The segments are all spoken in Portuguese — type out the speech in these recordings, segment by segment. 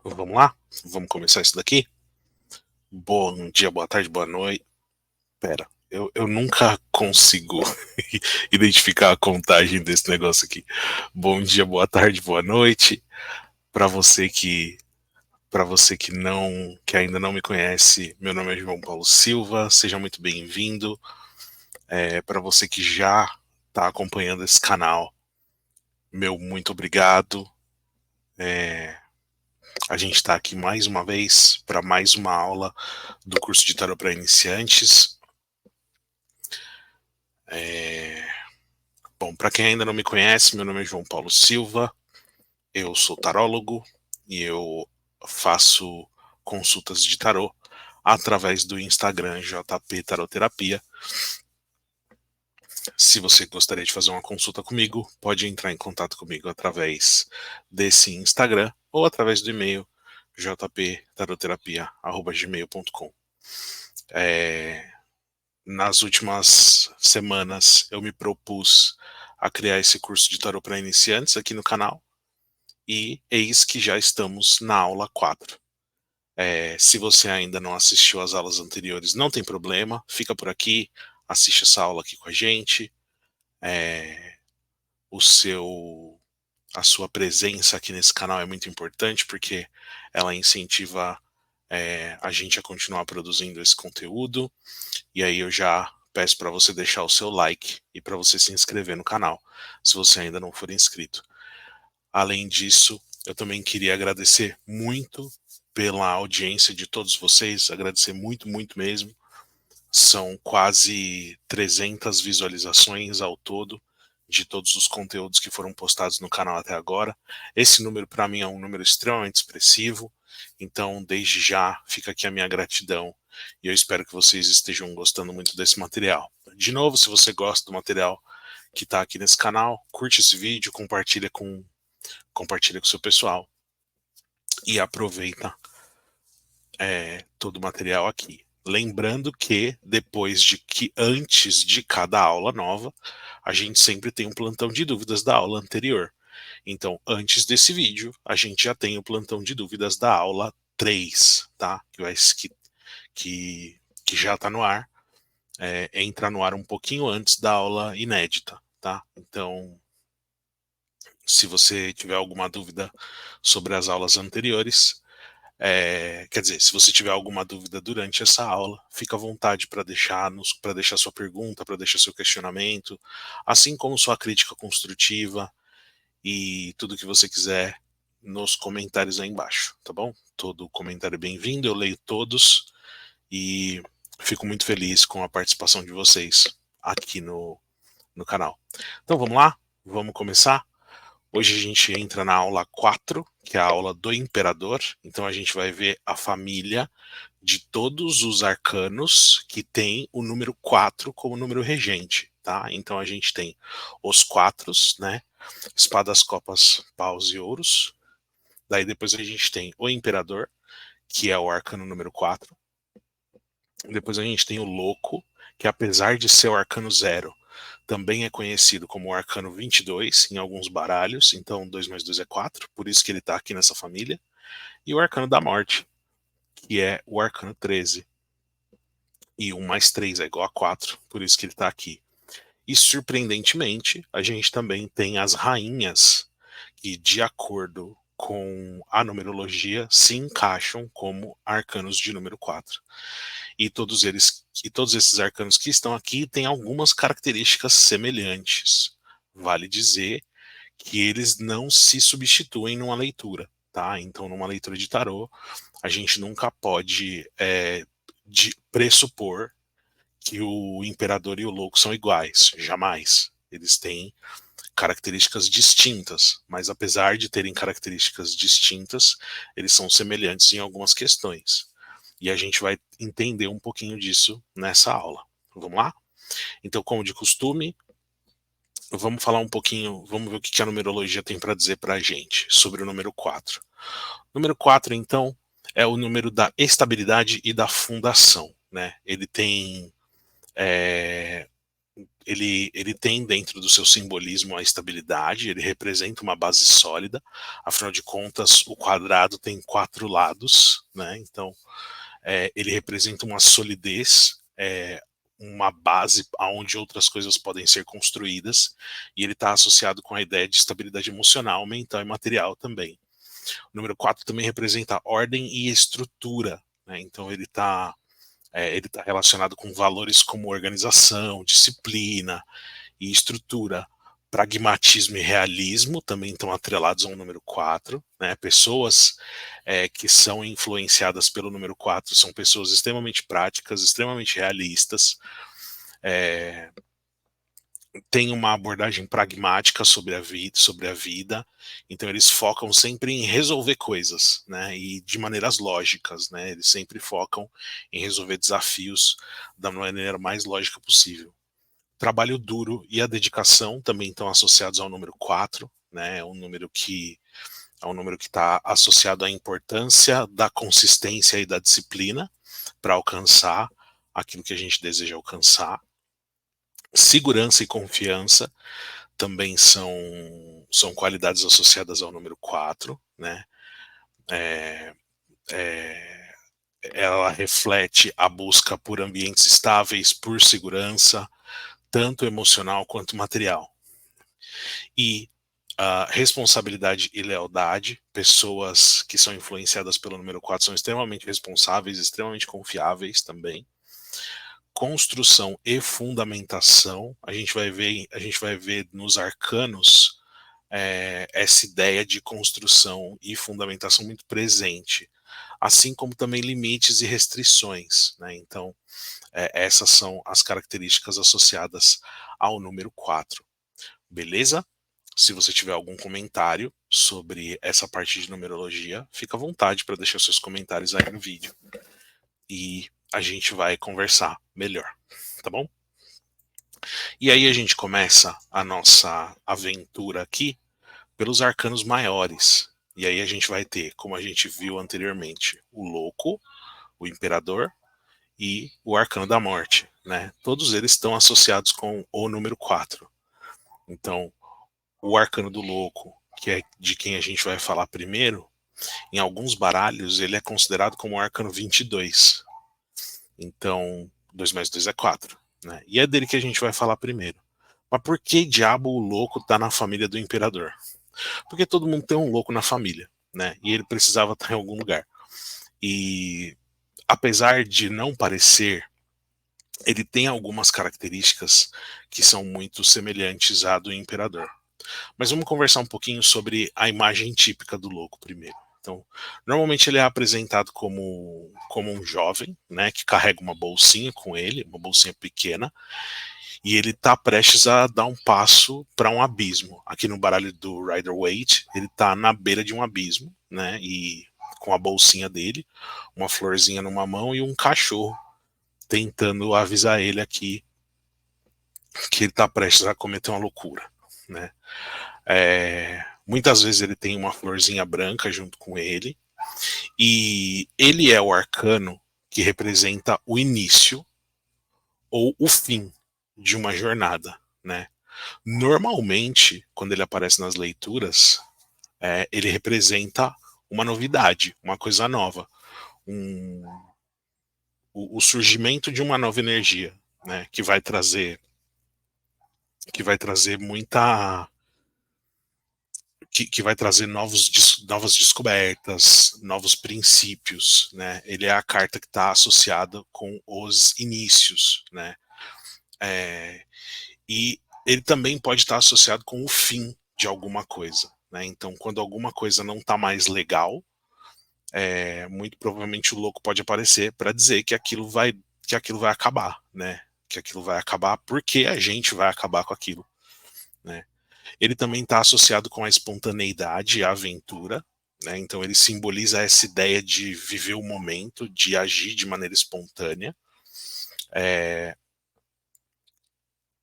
Vamos lá? Vamos começar isso daqui? Bom dia, boa tarde, boa noite. Pera, eu nunca consigo identificar a contagem desse negócio aqui. Bom dia, boa tarde, boa noite. Para você que que ainda não me conhece, meu nome é João Paulo Silva. Seja muito bem-vindo. Para você que já está acompanhando esse canal, meu muito obrigado. A gente está aqui mais uma vez para mais uma aula do curso de tarot para iniciantes. Bom, para quem ainda não me conhece, meu nome é João Paulo Silva, eu sou tarólogo e eu faço consultas de tarô através do Instagram JP Taroterapia. Se você gostaria de fazer uma consulta comigo, pode entrar em contato comigo através desse Instagram ou através do e-mail jptaroterapia@gmail.com. É, Nas últimas semanas eu me propus a criar esse curso de tarô para iniciantes aqui no canal e eis que já estamos na aula 4. Se você ainda não assistiu às aulas anteriores, não tem problema, fica por aqui, assiste essa aula aqui com a gente. É, o seu, a sua presença aqui nesse canal é muito importante porque ela incentiva a gente a continuar produzindo esse conteúdo. E aí eu já peço para você deixar o seu like e para você se inscrever no canal, se você ainda não for inscrito. Além disso, eu também queria agradecer muito pela audiência de todos vocês, agradecer muito, muito mesmo. São quase 300 visualizações ao todo de todos os conteúdos que foram postados no canal até agora. Esse número para mim é um número extremamente expressivo, então desde já fica aqui a minha gratidão e eu espero que vocês estejam gostando muito desse material. De novo, se você gosta do material que está aqui nesse canal, curte esse vídeo, compartilha com o seu pessoal e aproveita todo o material aqui. Lembrando que antes de cada aula nova, a gente sempre tem um plantão de dúvidas da aula anterior. Então, antes desse vídeo, a gente já tem o plantão de dúvidas da aula 3, tá? Que já está no ar. Entra no ar um pouquinho antes da aula inédita, tá? Então, se você tiver alguma dúvida sobre as aulas anteriores, quer dizer, se você tiver alguma dúvida durante essa aula, fica à vontade para deixar sua pergunta, para deixar seu questionamento, assim como sua crítica construtiva e tudo que você quiser nos comentários aí embaixo, tá bom? Todo comentário é bem-vindo, eu leio todos e fico muito feliz com a participação de vocês aqui no canal. Então vamos lá? Vamos começar? Hoje a gente entra na aula 4, que é a aula do Imperador. Então a gente vai ver a família de todos os arcanos que tem o número 4 como número regente, tá? Então a gente tem os quatros, né? Espadas, copas, paus e ouros. Daí depois a gente tem o Imperador, que é o arcano número 4. Depois a gente tem o Louco, que apesar de ser o arcano 0, também é conhecido como o arcano 22 em alguns baralhos, então 2 mais 2 é 4, por isso que ele está aqui nessa família. E o arcano da morte, que é o arcano 13. E 1 mais 3 é igual a 4, por isso que ele está aqui. E surpreendentemente, a gente também tem as rainhas, que de acordo com a numerologia se encaixam como arcanos de número 4. E todos esses arcanos que estão aqui têm algumas características semelhantes. Vale dizer que eles não se substituem numa leitura, tá? Então, numa leitura de tarô, a gente nunca pode pressupor que o imperador e o louco são iguais, jamais. Eles têm características distintas, mas apesar de terem características distintas, eles são semelhantes em algumas questões. E a gente vai entender um pouquinho disso nessa aula. Vamos lá? Então, como de costume, vamos falar um pouquinho, vamos ver o que a numerologia tem para dizer para a gente sobre o número 4. O número 4, então, é o número da estabilidade e da fundação, né? Ele tem ele tem dentro do seu simbolismo a estabilidade, ele representa uma base sólida, afinal de contas, o quadrado tem 4 lados, né? Então, ele representa uma solidez, uma base aonde outras coisas podem ser construídas, e ele está associado com a ideia de estabilidade emocional, mental e material também. O número 4 também representa ordem e estrutura, né? Então ele tá relacionado com valores como organização, disciplina e estrutura. Pragmatismo e realismo também estão atrelados ao número 4. Né? Pessoas que são influenciadas pelo número 4 são pessoas extremamente práticas, extremamente realistas, é, têm uma abordagem pragmática sobre a vida, então eles focam sempre em resolver coisas, né, e de maneiras lógicas, né, eles sempre focam em resolver desafios da maneira mais lógica possível. Trabalho duro e a dedicação também estão associados ao número 4, né, é um número que está associado à importância da consistência e da disciplina para alcançar aquilo que a gente deseja alcançar. Segurança e confiança também são qualidades associadas ao número 4, né? É, é, ela reflete a busca por ambientes estáveis, por segurança, tanto emocional quanto material. E a responsabilidade e lealdade, pessoas que são influenciadas pelo número 4 são extremamente responsáveis, extremamente confiáveis também. Construção e fundamentação, a gente vai ver nos arcanos essa ideia de construção e fundamentação muito presente, assim como também limites e restrições, né? Então, essas são as características associadas ao número 4. Beleza? Se você tiver algum comentário sobre essa parte de numerologia, fica à vontade para deixar seus comentários aí no vídeo. E a gente vai conversar melhor, tá bom? E aí a gente começa a nossa aventura aqui pelos arcanos maiores. E aí a gente vai ter, como a gente viu anteriormente, o louco, o imperador e o arcano da morte, né? Todos eles estão associados com o número 4. Então, o arcano do louco, que é de quem a gente vai falar primeiro, em alguns baralhos ele é considerado como o arcano 22. Então, 2 mais 2 é 4, né? E é dele que a gente vai falar primeiro. Mas por que diabo o louco está na família do imperador? Porque todo mundo tem um louco na família, né? E ele precisava estar em algum lugar. E apesar de não parecer, ele tem algumas características que são muito semelhantes à do imperador. Mas vamos conversar um pouquinho sobre a imagem típica do louco primeiro. Então, normalmente ele é apresentado como um jovem, né, que carrega uma bolsinha com ele, uma bolsinha pequena, e ele está prestes a dar um passo para um abismo. Aqui no baralho do Rider-Waite, ele está na beira de um abismo, né? E com a bolsinha dele, uma florzinha numa mão e um cachorro tentando avisar ele aqui que ele está prestes a cometer uma loucura, né? Muitas vezes ele tem uma florzinha branca junto com ele e ele é o arcano que representa o início ou o fim de uma jornada, né? Normalmente, quando ele aparece nas leituras, ele representa uma novidade, uma coisa nova, um, o surgimento de uma nova energia, né, que vai trazer muita, que vai trazer novas descobertas, novos princípios, né? Ele é a carta que está associada com os inícios, né? E ele também pode estar associado com o fim de alguma coisa, né? Então, quando alguma coisa não está mais legal, muito provavelmente o louco pode aparecer para dizer que aquilo vai acabar, né? Que aquilo vai acabar porque a gente vai acabar com aquilo, né? Ele também está associado com a espontaneidade e a aventura, né? Então ele simboliza essa ideia de viver o momento, de agir de maneira espontânea.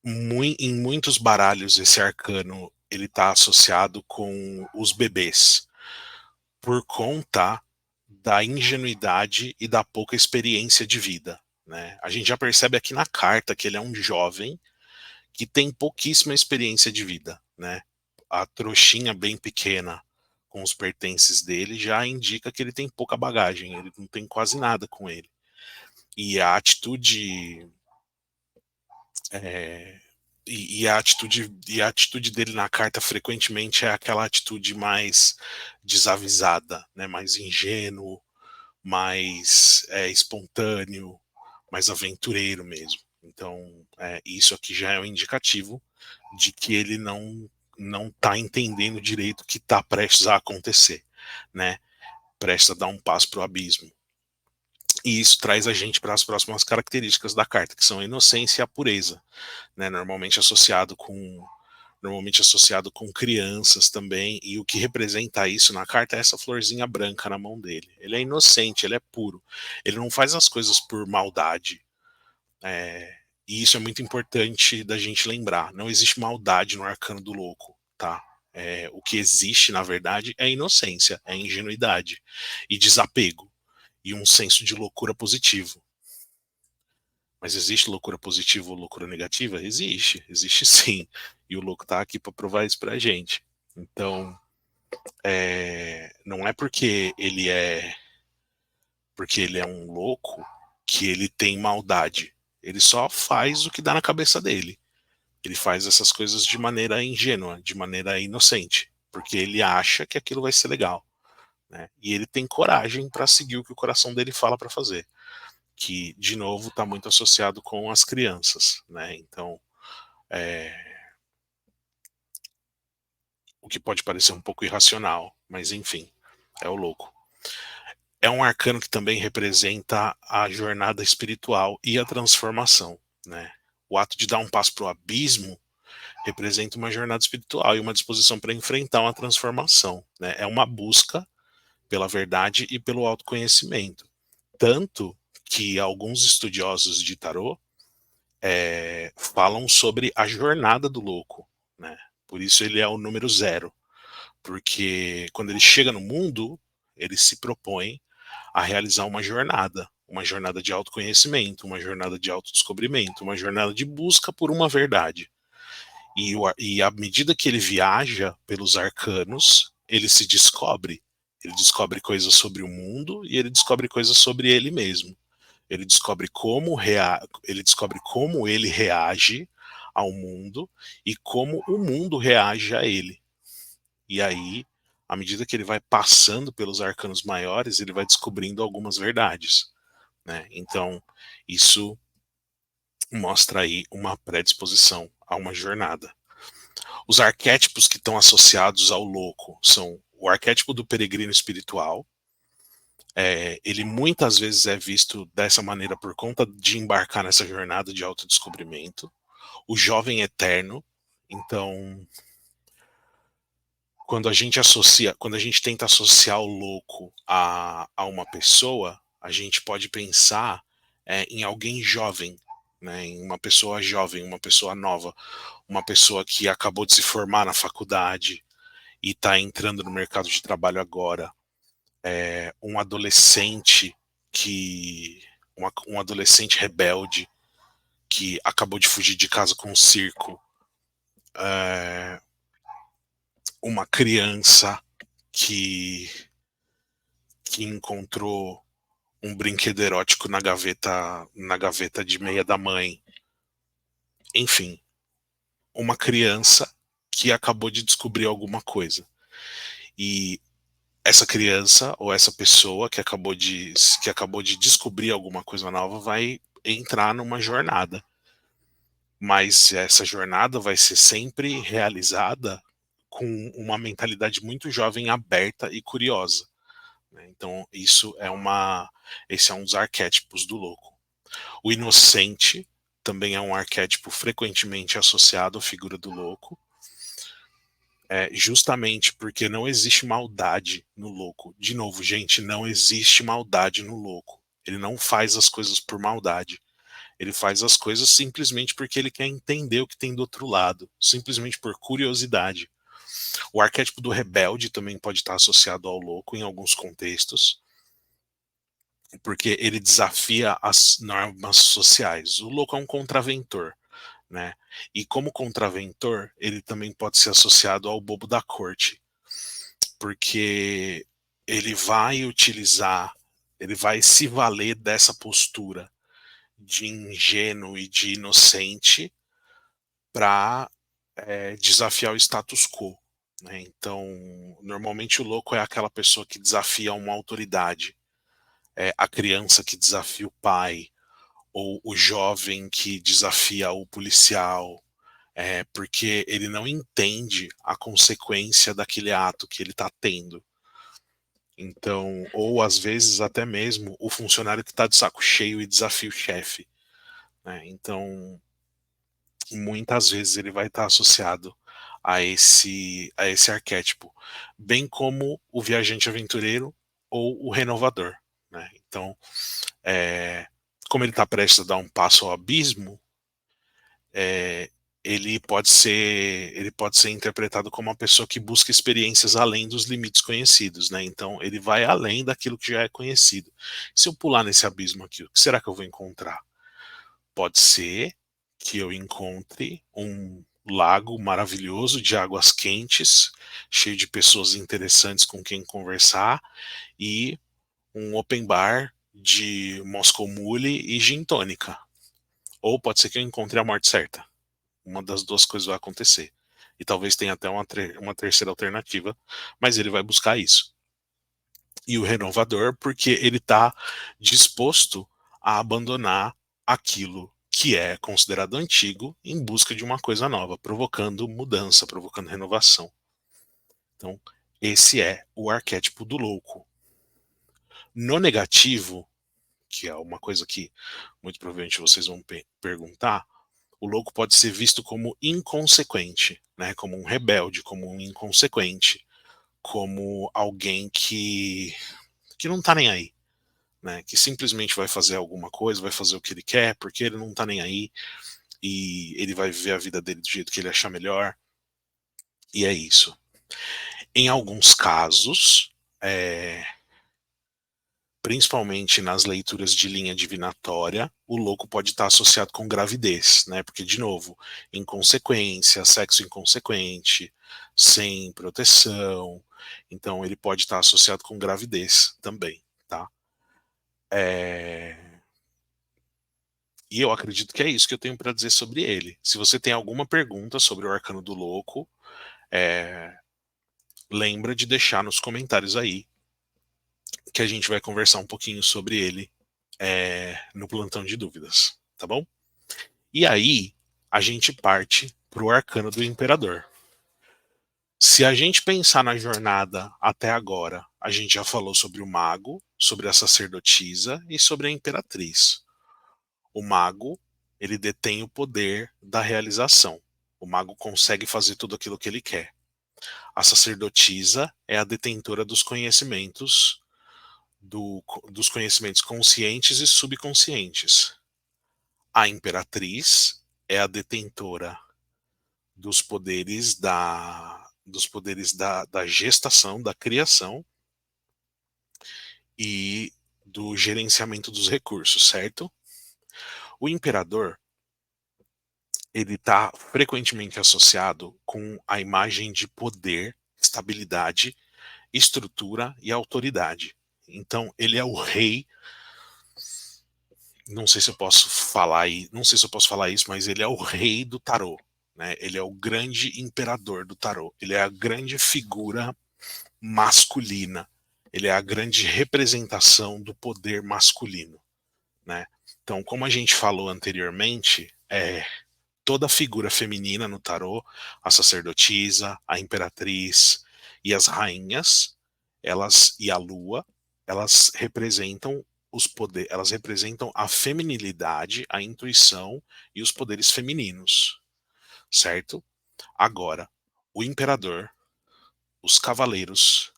Em muitos baralhos esse arcano ele está associado com os bebês por conta da ingenuidade e da pouca experiência de vida, né? A gente já percebe aqui na carta que ele é um jovem que tem pouquíssima experiência de vida, né? A trouxinha bem pequena com os pertences dele já indica que ele tem pouca bagagem, ele não tem quase nada com ele. E a atitude é, e a atitude dele na carta frequentemente é aquela atitude mais desavisada, né, mais ingênuo, mais espontâneo, mais aventureiro mesmo. Então, isso aqui já é um indicativo de que ele não está entendendo direito o que está prestes a acontecer, né? Prestes a dar um passo para o abismo. E isso traz a gente para as próximas características da carta, que são a inocência e a pureza, né? Normalmente associado com crianças também, e o que representa isso na carta é essa florzinha branca na mão dele. Ele é inocente, ele é puro, ele não faz as coisas por maldade. E isso é muito importante da gente lembrar. Não existe maldade no arcano do louco, tá? O que existe, na verdade, é inocência, é ingenuidade e desapego e um senso de loucura positivo. Mas existe loucura positiva ou loucura negativa? Existe sim. E o louco tá aqui para provar isso pra gente. Então, não é porque ele é um louco que ele tem maldade. Ele só faz o que dá na cabeça dele. Ele faz essas coisas de maneira ingênua, de maneira inocente, porque ele acha que aquilo vai ser legal, né? E ele tem coragem para seguir o que o coração dele fala para fazer, que de novo está muito associado com as crianças, né? Então, o que pode parecer um pouco irracional, mas enfim, é o louco. É um arcano que também representa a jornada espiritual e a transformação, né? O ato de dar um passo para o abismo representa uma jornada espiritual e uma disposição para enfrentar uma transformação, né? É uma busca pela verdade e pelo autoconhecimento. Tanto que alguns estudiosos de tarô falam sobre a jornada do louco, né? Por isso ele é o número 0, porque quando ele chega no mundo, ele se propõe a realizar uma jornada de autoconhecimento, uma jornada de autodescobrimento, uma jornada de busca por uma verdade. E à medida que ele viaja pelos arcanos, ele se descobre. Ele descobre coisas sobre o mundo e ele descobre coisas sobre ele mesmo. Ele descobre como ele reage ao mundo e como o mundo reage a ele. E aí, à medida que ele vai passando pelos arcanos maiores, ele vai descobrindo algumas verdades, né? Então, isso mostra aí uma predisposição a uma jornada. Os arquétipos que estão associados ao louco são o arquétipo do peregrino espiritual. Ele muitas vezes é visto dessa maneira por conta de embarcar nessa jornada de autodescobrimento. O jovem eterno. Então, quando a gente tenta associar o louco a uma pessoa, a gente pode pensar em alguém jovem, né, em uma pessoa jovem, uma pessoa nova, uma pessoa que acabou de se formar na faculdade e está entrando no mercado de trabalho agora, um adolescente um adolescente rebelde que acabou de fugir de casa com um circo, é, uma criança que que encontrou um brinquedo erótico na gaveta de meia da mãe, enfim, uma criança que acabou de descobrir alguma coisa. E essa criança ou essa pessoa que acabou de descobrir alguma coisa nova vai entrar numa jornada. Mas essa jornada vai ser sempre realizada com uma mentalidade muito jovem, aberta e curiosa, né? Então, esse é um dos arquétipos do louco. O inocente também é um arquétipo frequentemente associado à figura do louco, justamente porque não existe maldade no louco. De novo, gente, não existe maldade no louco. Ele não faz as coisas por maldade. Ele faz as coisas simplesmente porque ele quer entender o que tem do outro lado, simplesmente por curiosidade. O arquétipo do rebelde também pode estar associado ao louco em alguns contextos, porque ele desafia as normas sociais. O louco é um contraventor, né? E como contraventor, ele também pode ser associado ao bobo da corte, porque ele vai utilizar, ele vai se valer dessa postura de ingênuo e de inocente para desafiar o status quo. Né? Então, normalmente o louco é aquela pessoa que desafia uma autoridade, a criança que desafia o pai, ou o jovem que desafia o policial, porque ele não entende a consequência daquele ato que ele está tendo. Então, ou às vezes até mesmo o funcionário que está de saco cheio e desafia o chefe. Né? Então, muitas vezes ele vai estar associado a esse arquétipo, bem como o viajante aventureiro ou o renovador. Né? Então, é, como ele está prestes a dar um passo ao abismo, é, ele pode ser interpretado como uma pessoa que busca experiências além dos limites conhecidos, né? Então ele vai além daquilo que já é conhecido. Se eu pular nesse abismo aqui, o que será que eu vou encontrar? Pode ser que eu encontre um lago maravilhoso de águas quentes, cheio de pessoas interessantes com quem conversar, e um open bar de Moscow Mule e gin tônica. Ou pode ser que eu encontre a morte certa. Uma das duas coisas vai acontecer. E talvez tenha até uma terceira alternativa, mas ele vai buscar isso. E o renovador, porque ele está disposto a abandonar aquilo que é considerado antigo em busca de uma coisa nova, provocando mudança, provocando renovação. Então, esse é o arquétipo do louco. No negativo, que é uma coisa que muito provavelmente vocês vão perguntar, o louco pode ser visto como inconsequente, né? Como um rebelde, como um inconsequente, como alguém que não tá nem aí, né? Que simplesmente vai fazer alguma coisa, vai fazer o que ele quer, porque ele não tá nem aí, e ele vai viver a vida dele do jeito que ele achar melhor, e é isso. Em alguns casos, principalmente nas leituras de linha divinatória, o louco pode estar associado com gravidez, né? Porque, de novo, inconsequência, sexo inconsequente, sem proteção. Então, ele pode estar associado com gravidez também, tá? É... E eu acredito que é isso que eu tenho para dizer sobre ele. Se você tem alguma pergunta sobre o arcano do louco, é... lembra de deixar nos comentários aí, que a gente vai conversar um pouquinho sobre ele no plantão de dúvidas, tá bom? E aí a gente parte para o arcano do imperador. Se a gente pensar na jornada até agora, a gente já falou sobre o mago, sobre a sacerdotisa e sobre a imperatriz. O mago, ele detém o poder da realização. O mago consegue fazer tudo aquilo que ele quer. A sacerdotisa é a detentora dos conhecimentos, dos conhecimentos conscientes e subconscientes. A imperatriz é a detentora dos poderes da gestação, da criação e do gerenciamento dos recursos, certo? O imperador, ele está frequentemente associado com a imagem de poder, estabilidade, estrutura e autoridade. Então, ele é o rei. Não sei se eu posso falar, não sei se eu posso falar isso, mas ele é o rei do tarô. Né? Ele é o grande imperador do tarô. Ele é a grande figura masculina. Ele é a grande representação do poder masculino. Né? Então, como a gente falou anteriormente, toda figura feminina no tarô, a sacerdotisa, a imperatriz e as rainhas, elas e a lua, elas representam os poderes, elas representam a feminilidade, a intuição e os poderes femininos, certo? Agora, o imperador, os cavaleiros,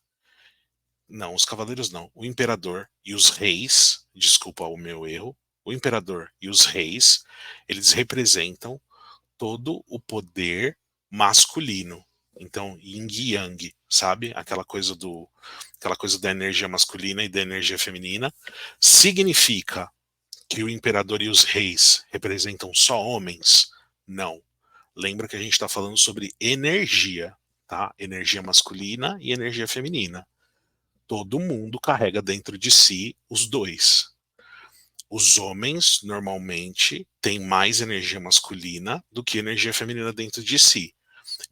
não, os cavaleiros não, o imperador e os reis, desculpa o meu erro, o imperador e os reis, eles representam todo o poder masculino. Então, yin e yang, sabe? Aquela coisa da energia masculina e da energia feminina, significa que o imperador e os reis representam só homens? Não. Lembra que a gente está falando sobre energia, tá? Energia masculina e energia feminina. Todo mundo carrega dentro de si os dois. Os homens, normalmente, têm mais energia masculina do que energia feminina dentro de si.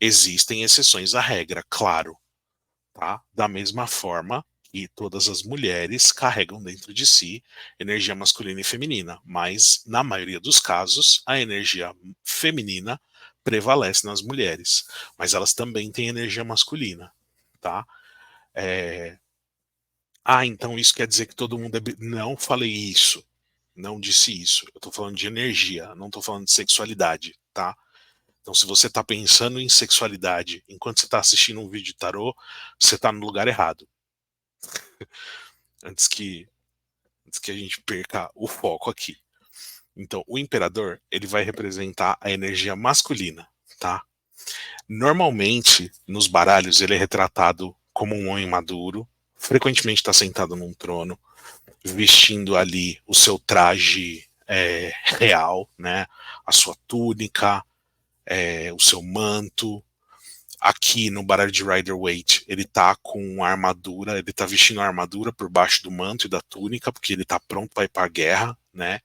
Existem exceções à regra, claro, tá? Da mesma forma que todas as mulheres carregam dentro de si energia masculina e feminina, mas na maioria dos casos a energia feminina prevalece nas mulheres, mas elas também têm energia masculina, tá? É... Ah, então isso quer dizer que todo mundo é... Não falei isso, não disse isso. Eu tô falando de energia, não tô falando de sexualidade, tá? Então, se você está pensando em sexualidade enquanto você está assistindo um vídeo de tarô, você está no lugar errado. Antes que, antes que a gente perca o foco aqui. Então, o imperador, ele vai representar a energia masculina, tá? Normalmente, nos baralhos, ele é retratado como um homem maduro, frequentemente está sentado num trono, vestindo ali o seu traje real, né? A sua túnica, o seu manto. Aqui no baralho de Rider-Waite, ele tá com a armadura, ele tá vestindo a armadura por baixo do manto e da túnica, porque ele tá pronto para ir para a guerra, né?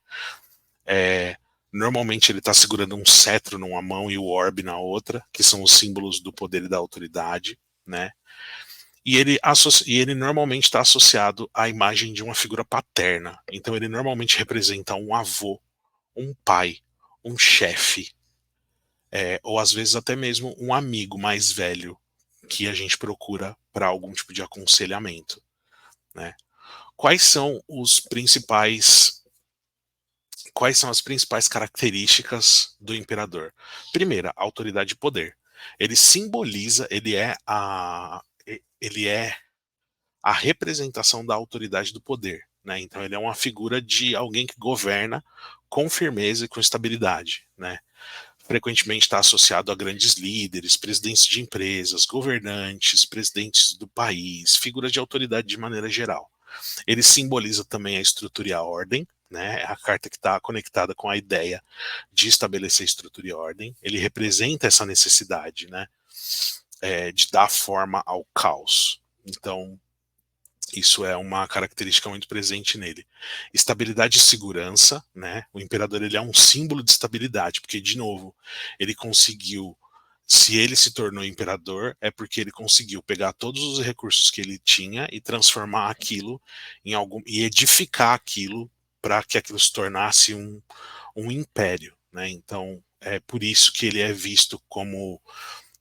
É, normalmente ele tá segurando um cetro numa mão e o orbe na outra, que são os símbolos do poder e da autoridade, né? E ele normalmente está associado à imagem de uma figura paterna. Então ele normalmente representa um avô, um pai, um chefe, ou às vezes até mesmo um amigo mais velho que a gente procura para algum tipo de aconselhamento, né? Quais são os principais Quais são as principais características do imperador? Primeira, autoridade e poder. Ele simboliza, ele é a representação da autoridade e do poder, né? Então ele é uma figura de alguém que governa com firmeza e com estabilidade, né? Frequentemente está associado a grandes líderes, presidentes de empresas, governantes, presidentes do país, figuras de autoridade de maneira geral. Ele simboliza também a estrutura e a ordem, né? É a carta que está conectada com a ideia de estabelecer estrutura e ordem. Ele representa essa necessidade, né? De dar forma ao caos. Então, isso é uma característica muito presente nele. Estabilidade e segurança, né? O imperador ele é um símbolo de estabilidade, porque de novo, ele conseguiu, se ele se tornou imperador, é porque ele conseguiu pegar todos os recursos que ele tinha e transformar aquilo em algum e edificar aquilo para que aquilo se tornasse um império, né? Então, é por isso que ele é visto como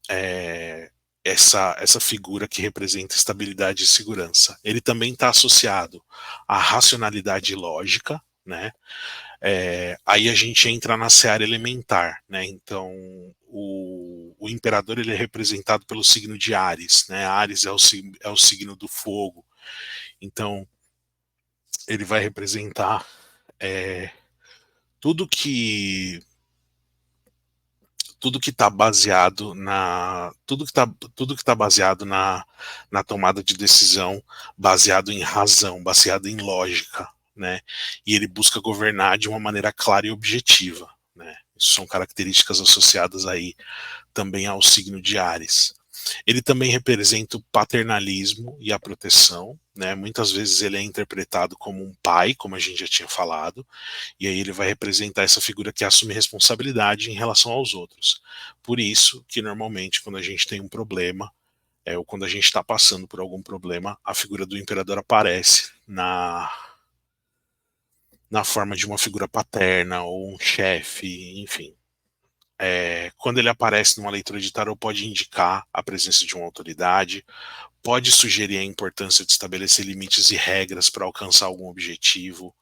é, essa figura que representa estabilidade e segurança. Ele também está associado à racionalidade e lógica, né? Aí a gente entra na seara elementar, né? Então o imperador ele é representado pelo signo de Áries, né? Áries é o signo do fogo, então ele vai representar é, tudo que tudo que está baseado na tudo que tá baseado na tomada de decisão, baseado em razão, baseado em lógica, né? E ele busca governar de uma maneira clara e objetiva, né? Isso são características associadas aí também ao signo de Áries. Ele também representa o paternalismo e a proteção, né? Muitas vezes ele é interpretado como um pai, como a gente já tinha falado, e aí ele vai representar essa figura que assume responsabilidade em relação aos outros. Por isso que normalmente quando a gente tem um problema, ou quando a gente está passando por algum problema, a figura do imperador aparece na forma de uma figura paterna ou um chefe, enfim. Quando ele aparece numa leitura de tarot, pode indicar a presença de uma autoridade, pode sugerir a importância de estabelecer limites e regras para alcançar algum objetivo.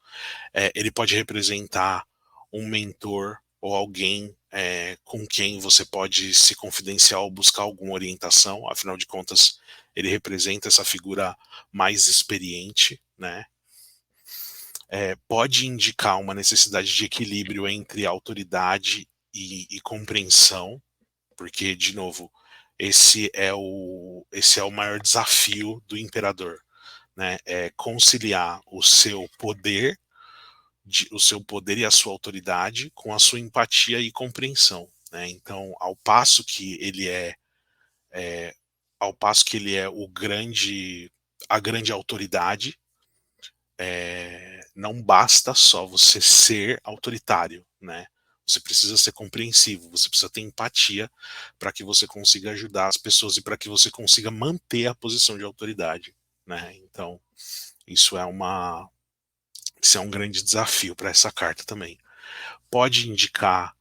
Ele pode representar um mentor ou alguém com quem você pode se confidenciar ou buscar alguma orientação, afinal de contas, ele representa essa figura mais experiente, né? Pode indicar uma necessidade de equilíbrio entre autoridade e compreensão, porque, de novo, esse é o maior desafio do imperador, né? É conciliar o seu poder e a sua autoridade com a sua empatia e compreensão, né? Então, ao passo que ele é a grande autoridade, não basta só você ser autoritário, né? Você precisa ser compreensivo, você precisa ter empatia para que você consiga ajudar as pessoas e para que você consiga manter a posição de autoridade, né? Então, isso é uma, isso é um grande desafio para essa carta também. Pode indicar,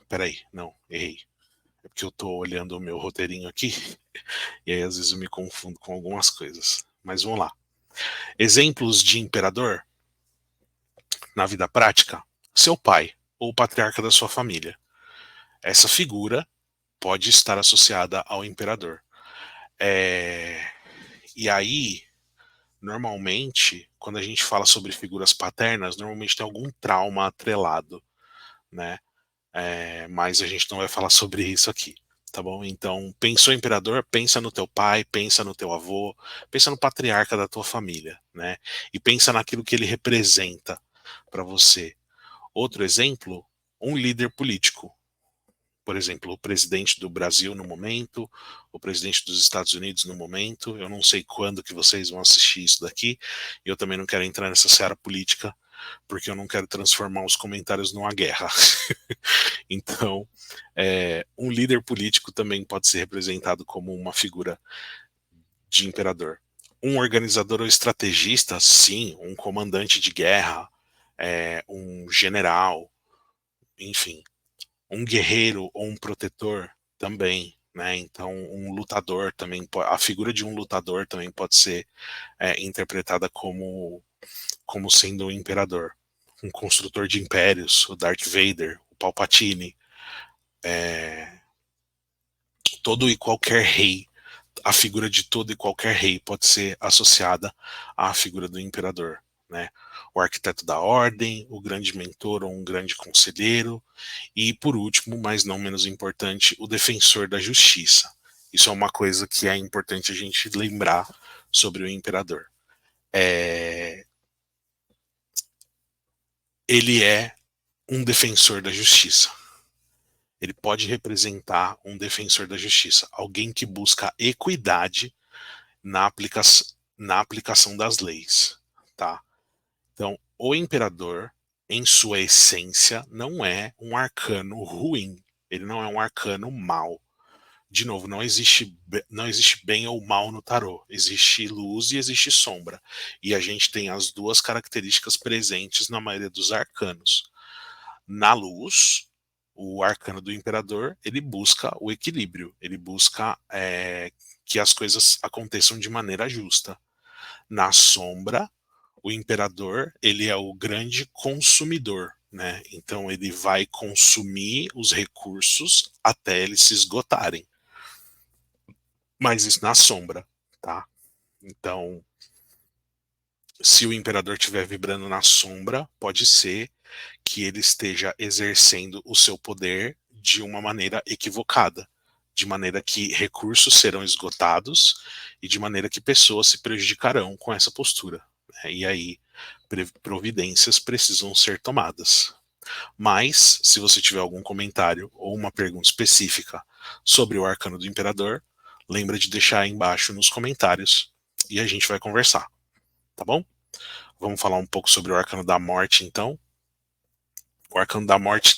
peraí, não, errei. É porque eu estou olhando o meu roteirinho aqui e aí às vezes eu me confundo com algumas coisas. Mas vamos lá. Exemplos de imperador na vida prática: seu pai ou o patriarca da sua família. Essa figura pode estar associada ao imperador. É... E aí, normalmente, quando a gente fala sobre figuras paternas, normalmente tem algum trauma atrelado, né? Mas a gente não vai falar sobre isso aqui, tá bom? Então, pensou em imperador, pensa no teu pai, pensa no teu avô, pensa no patriarca da tua família, né? E pensa naquilo que ele representa para você. Outro exemplo, um líder político. Por exemplo, o presidente do Brasil no momento, o presidente dos Estados Unidos no momento. Eu não sei quando que vocês vão assistir isso daqui. E eu também não quero entrar nessa seara política, porque eu não quero transformar os comentários numa guerra. Então, um líder político também pode ser representado como uma figura de imperador. Um organizador ou estrategista, sim, um comandante de guerra, um general, enfim, um guerreiro ou um protetor também, né? Então, um lutador também, a figura de um lutador também pode ser interpretada como sendo um imperador, um construtor de impérios, o Darth Vader, o Palpatine, todo e qualquer rei. A figura de todo e qualquer rei pode ser associada à figura do imperador, né? O arquiteto da ordem, o grande mentor ou um grande conselheiro, e por último, mas não menos importante, o defensor da justiça. Isso é uma coisa que é importante a gente lembrar sobre o imperador. Ele é um defensor da justiça. Ele pode representar um defensor da justiça, alguém que busca equidade na, aplica na aplicação das leis, tá? Então, o imperador, em sua essência, não é um arcano ruim. Ele não é um arcano mau. De novo, não existe bem ou mal no tarô. Existe luz e existe sombra. E a gente tem as duas características presentes na maioria dos arcanos. Na luz, o arcano do imperador, ele busca o equilíbrio. Ele busca que as coisas aconteçam de maneira justa. Na sombra, o imperador, ele é o grande consumidor, né? Então ele vai consumir os recursos até eles se esgotarem. Mas isso na sombra, tá? Então, se o imperador estiver vibrando na sombra, pode ser que ele esteja exercendo o seu poder de uma maneira equivocada, de maneira que recursos serão esgotados e de maneira que pessoas se prejudicarão com essa postura, né? E aí providências precisam ser tomadas. Mas, se você tiver algum comentário ou uma pergunta específica sobre o arcano do imperador, lembra de deixar aí embaixo nos comentários e a gente vai conversar, tá bom? Vamos falar um pouco sobre o arcano da morte, então. O arcano da morte,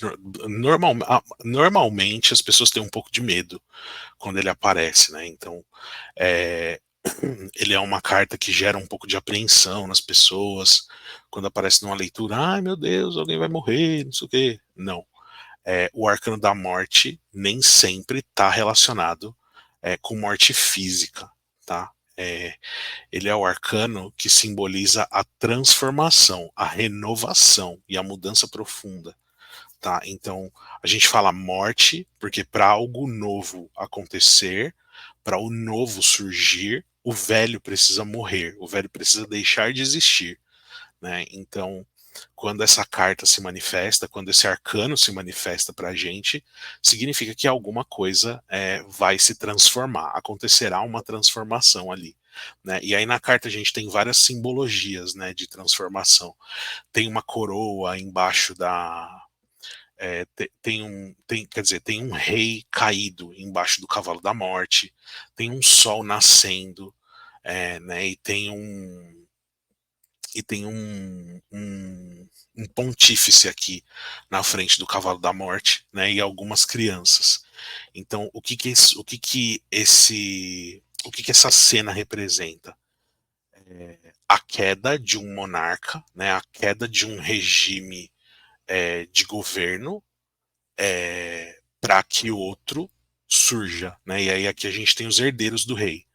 normalmente as pessoas têm um pouco de medo quando ele aparece, né? Então, é, ele é uma carta que gera um pouco de apreensão nas pessoas. Quando aparece numa leitura, ai meu Deus, alguém vai morrer, não sei o quê. Não. O arcano da morte nem sempre está relacionado com morte física, tá? Ele é o arcano que simboliza a transformação, a renovação e a mudança profunda, tá? Então, a gente fala morte porque para algo novo acontecer, para o novo surgir, o velho precisa morrer, o velho precisa deixar de existir, né? Então, quando essa carta se manifesta, quando esse arcano se manifesta para a gente, significa que alguma coisa vai se transformar, acontecerá uma transformação ali, né? E aí na carta a gente tem várias simbologias, né, de transformação. Tem uma coroa embaixo Tem um rei caído embaixo do cavalo da morte, tem um sol nascendo, né, e tem um pontífice aqui na frente do cavalo da morte, né, e algumas crianças. Então, o que que essa cena representa? A queda de um monarca, né, a queda de um regime de governo, para que outro surja, né? E aí aqui a gente tem os herdeiros do rei,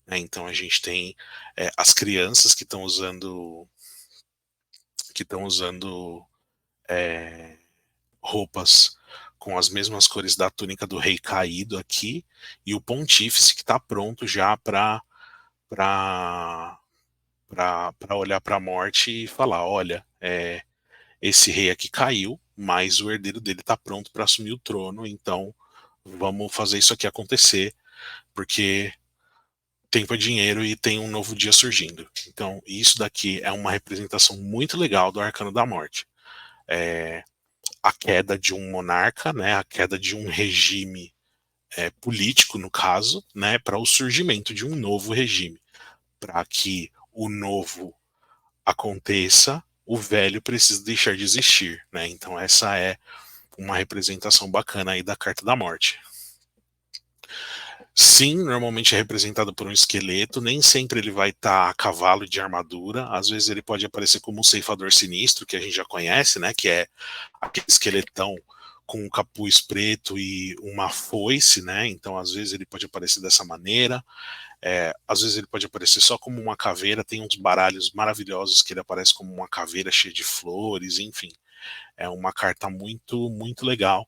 né? Então a gente tem as crianças que estão usando roupas com as mesmas cores da túnica do rei caído aqui, e o pontífice que está pronto já para para olhar para a morte e falar, olha, esse rei aqui caiu, mas o herdeiro dele está pronto para assumir o trono, então vamos fazer isso aqui acontecer, porque tempo é dinheiro e tem um novo dia surgindo. Então, isso daqui é uma representação muito legal do Arcano da Morte. É, a queda de um monarca, né, a queda de um regime político, no caso, né, para o surgimento de um novo regime. Para que o novo aconteça, o velho precisa deixar de existir. Né? Então, essa é uma representação bacana aí da Carta da Morte. Sim, normalmente é representado por um esqueleto, nem sempre ele vai estar a cavalo de armadura, às vezes ele pode aparecer como um ceifador sinistro, que a gente já conhece, né, que é aquele esqueletão com um capuz preto e uma foice, né, então às vezes ele pode aparecer dessa maneira, às vezes ele pode aparecer só como uma caveira, tem uns baralhos maravilhosos que ele aparece como uma caveira cheia de flores, enfim, é uma carta muito, muito legal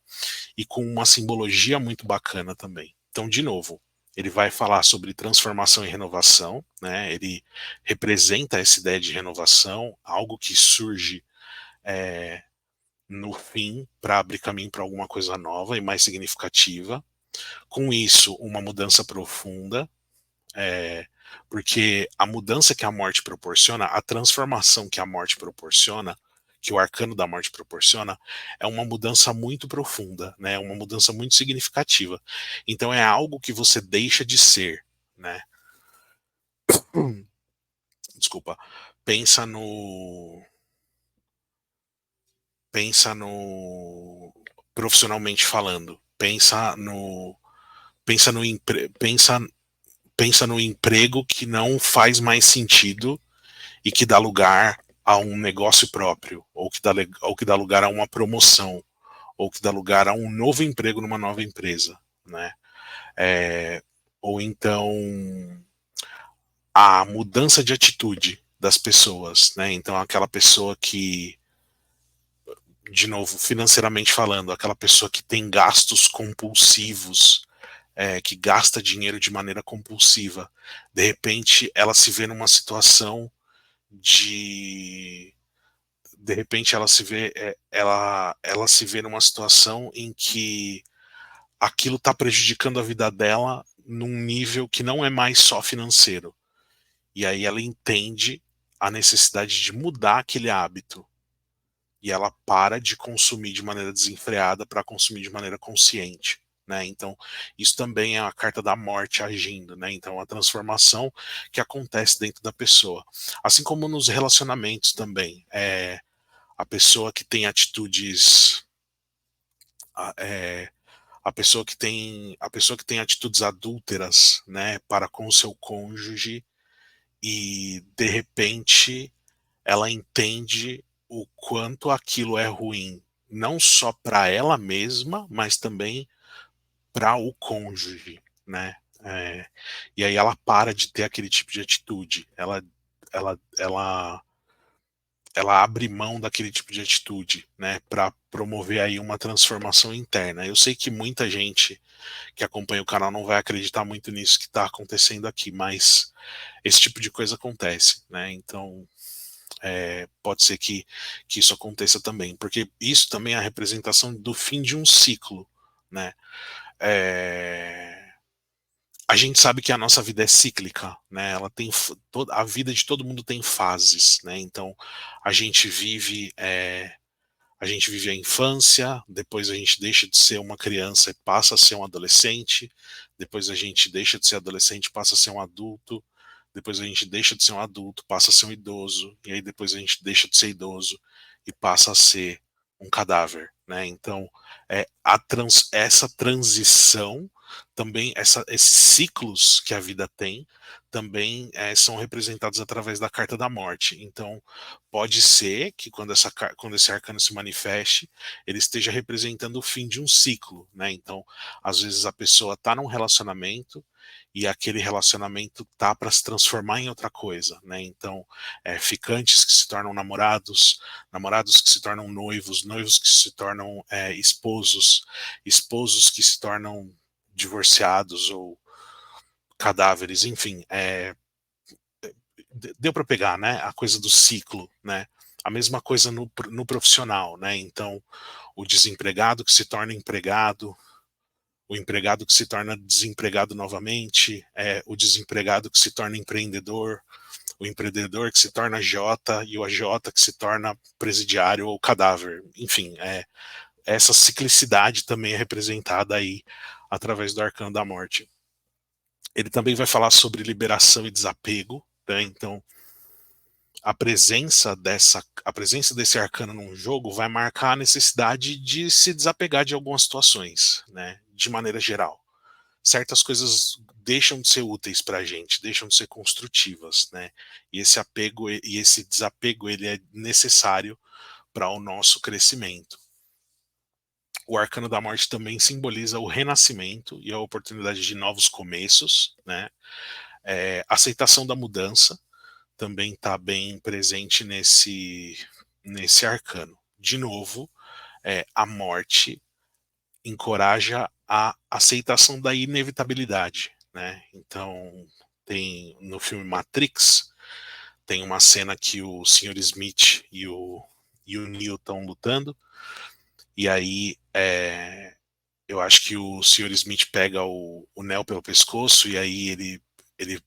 e com uma simbologia muito bacana também. Então, de novo, ele vai falar sobre transformação e renovação, né? Ele representa essa ideia de renovação, algo que surge é, no fim para abrir caminho para alguma coisa nova e mais significativa. Com isso, uma mudança profunda, porque a mudança que a morte proporciona, a transformação que a morte proporciona, que o arcano da morte proporciona, é uma mudança muito profunda, né? É uma mudança muito significativa. Então é algo que você deixa de ser, né? Desculpa. Pensa no pensa no profissionalmente falando. Pensa no emprego que não faz mais sentido e que dá lugar a um negócio próprio, ou que dá lugar a uma promoção, ou que dá lugar a um novo emprego numa nova empresa, né? É, ou então a mudança de atitude das pessoas, né? Então aquela pessoa que, de novo, financeiramente falando, aquela pessoa que tem gastos compulsivos, que gasta dinheiro de maneira compulsiva, de repente ela se vê numa situação de de repente ela se vê numa situação em que aquilo está prejudicando a vida dela num nível que não é mais só financeiro. E aí ela entende a necessidade de mudar aquele hábito. E ela para de consumir de maneira desenfreada para consumir de maneira consciente. Né? Então, isso também é a carta da morte agindo. Né? Então, a transformação que acontece dentro da pessoa. Assim como nos relacionamentos também. A pessoa que tem atitudes é, a pessoa que tem atitudes adúlteras, né, para com o seu cônjuge e de repente ela entende o quanto aquilo é ruim, não só para ela mesma, mas também para o cônjuge, né? E aí ela para de ter aquele tipo de atitude, ela, ela ela abre mão daquele tipo de atitude, né, para promover aí uma transformação interna. Eu sei que muita gente que acompanha o canal não vai acreditar muito nisso que está acontecendo aqui, mas esse tipo de coisa acontece, né? Então pode ser que isso aconteça também, porque isso também é a representação do fim de um ciclo, né? A gente sabe que a nossa vida é cíclica, né? Ela tem a vida de todo mundo tem fases, né? Então a gente vive a gente vive a infância, depois a gente deixa de ser uma criança e passa a ser um adolescente, depois a gente deixa de ser adolescente e passa a ser um adulto, depois a gente deixa de ser um adulto, passa a ser um idoso, e aí depois a gente deixa de ser idoso e passa a ser um cadáver, né? Então, essa transição também, esses ciclos que a vida tem, também são representados através da carta da morte. Então, pode ser que quando esse arcano se manifeste, ele esteja representando o fim de um ciclo, né? Então, às vezes a pessoa está num relacionamento e aquele relacionamento tá para se transformar em outra coisa, né? Então, ficantes que se tornam namorados, namorados que se tornam noivos, noivos que se tornam esposos, esposos que se tornam divorciados ou cadáveres, enfim, deu para pegar, né? A coisa do ciclo, né? A mesma coisa no profissional, né? Então, o desempregado que se torna empregado, o empregado que se torna desempregado novamente, o desempregado que se torna empreendedor, o empreendedor que se torna agiota e o agiota que se torna presidiário ou cadáver. Enfim, essa ciclicidade também é representada aí através do arcano da morte. Ele também vai falar sobre liberação e desapego, né? Então, a presença desse arcano num jogo vai marcar a necessidade de se desapegar de algumas situações, né? De maneira geral. Certas coisas deixam de ser úteis para a gente, deixam de ser construtivas, né? E esse apego e esse desapego ele é necessário para o nosso crescimento. O arcano da morte também simboliza o renascimento e a oportunidade de novos começos, né? Aceitação da mudança também está bem presente nesse arcano. De novo, a morte encoraja a aceitação da inevitabilidade, né? Então, tem no filme Matrix, tem uma cena que o Sr. Smith e o Neo estão lutando, e aí eu acho que o Sr. Smith pega o Neo pelo pescoço, e aí ele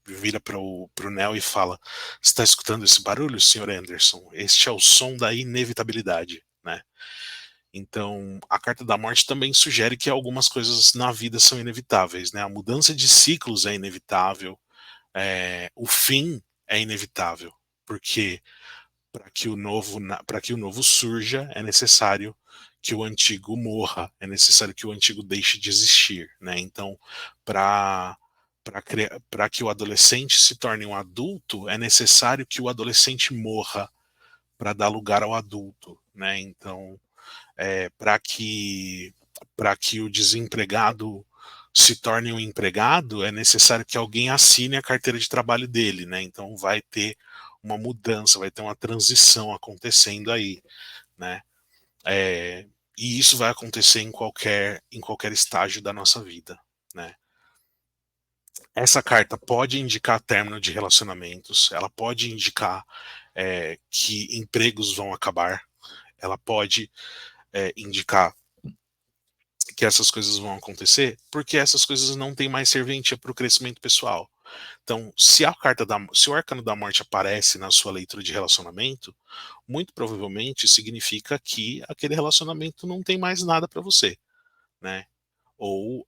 vira pro Neo e fala: está escutando esse barulho, Sr. Anderson? Este é o som da inevitabilidade, né? Então, a carta da morte também sugere que algumas coisas na vida são inevitáveis, né? A mudança de ciclos é inevitável, o fim é inevitável, porque para que o novo surja é necessário que o antigo morra, é necessário que o antigo deixe de existir, né? Então, para para que o adolescente se torne um adulto, é necessário que o adolescente morra para dar lugar ao adulto, né? Então, para que o desempregado se torne um empregado, é necessário que alguém assine a carteira de trabalho dele, né? Então vai ter uma mudança, vai ter uma transição acontecendo aí, né? E isso vai acontecer em qualquer estágio da nossa vida, né? Essa carta pode indicar término de relacionamentos, ela pode indicar que empregos vão acabar, ela pode indicar que essas coisas vão acontecer, porque essas coisas não têm mais serventia para o crescimento pessoal. Então, se o arcano da morte aparece na sua leitura de relacionamento, muito provavelmente significa que aquele relacionamento não tem mais nada para você, né? Ou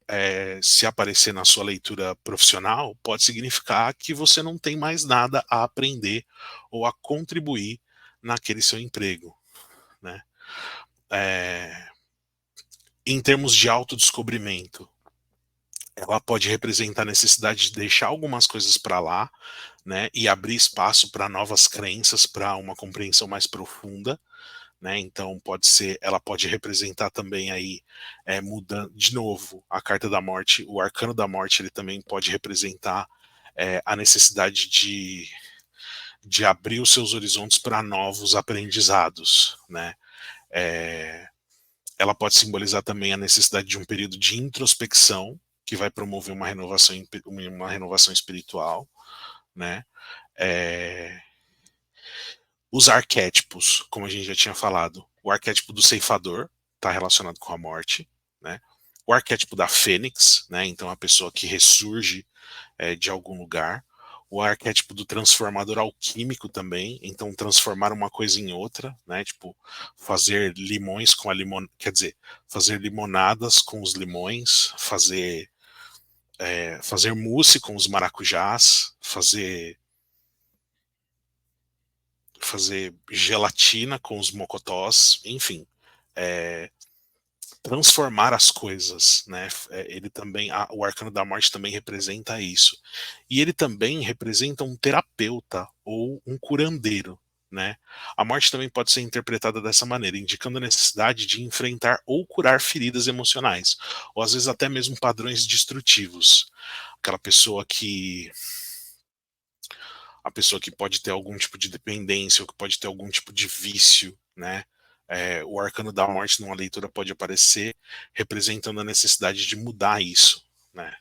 se aparecer na sua leitura profissional, pode significar que você não tem mais nada a aprender ou a contribuir naquele seu emprego, né? É, em termos de autodescobrimento, ela pode representar a necessidade de deixar algumas coisas para lá, né, e abrir espaço para novas crenças, para uma compreensão mais profunda, né? Então ela pode representar também aí mudando de novo a carta da morte, o arcano da morte, ele também pode representar a necessidade de abrir os seus horizontes para novos aprendizados, né? É, ela pode simbolizar também a necessidade de um período de introspecção que vai promover uma renovação espiritual, né? É, os arquétipos, como a gente já tinha falado, o arquétipo do ceifador está relacionado com a morte, né? O arquétipo da fênix, né? Então a pessoa que ressurge de algum lugar. o arquétipo do transformador alquímico também, então transformar uma coisa em outra, né? Tipo, fazer limões com a limon, quer dizer, fazer limonadas com os limões, fazer mousse com os maracujás, fazer gelatina com os mocotós, enfim, é, transformar as coisas, né? Ele também, o Arcano da Morte também representa isso. E ele também representa um terapeuta ou um curandeiro, né? A morte também pode ser interpretada dessa maneira, indicando a necessidade de enfrentar ou curar feridas emocionais, ou às vezes até mesmo padrões destrutivos. Aquela pessoa que pode ter algum tipo de dependência ou que pode ter algum tipo de vício, né? O arcano da morte numa leitura pode aparecer representando a necessidade de mudar isso, né?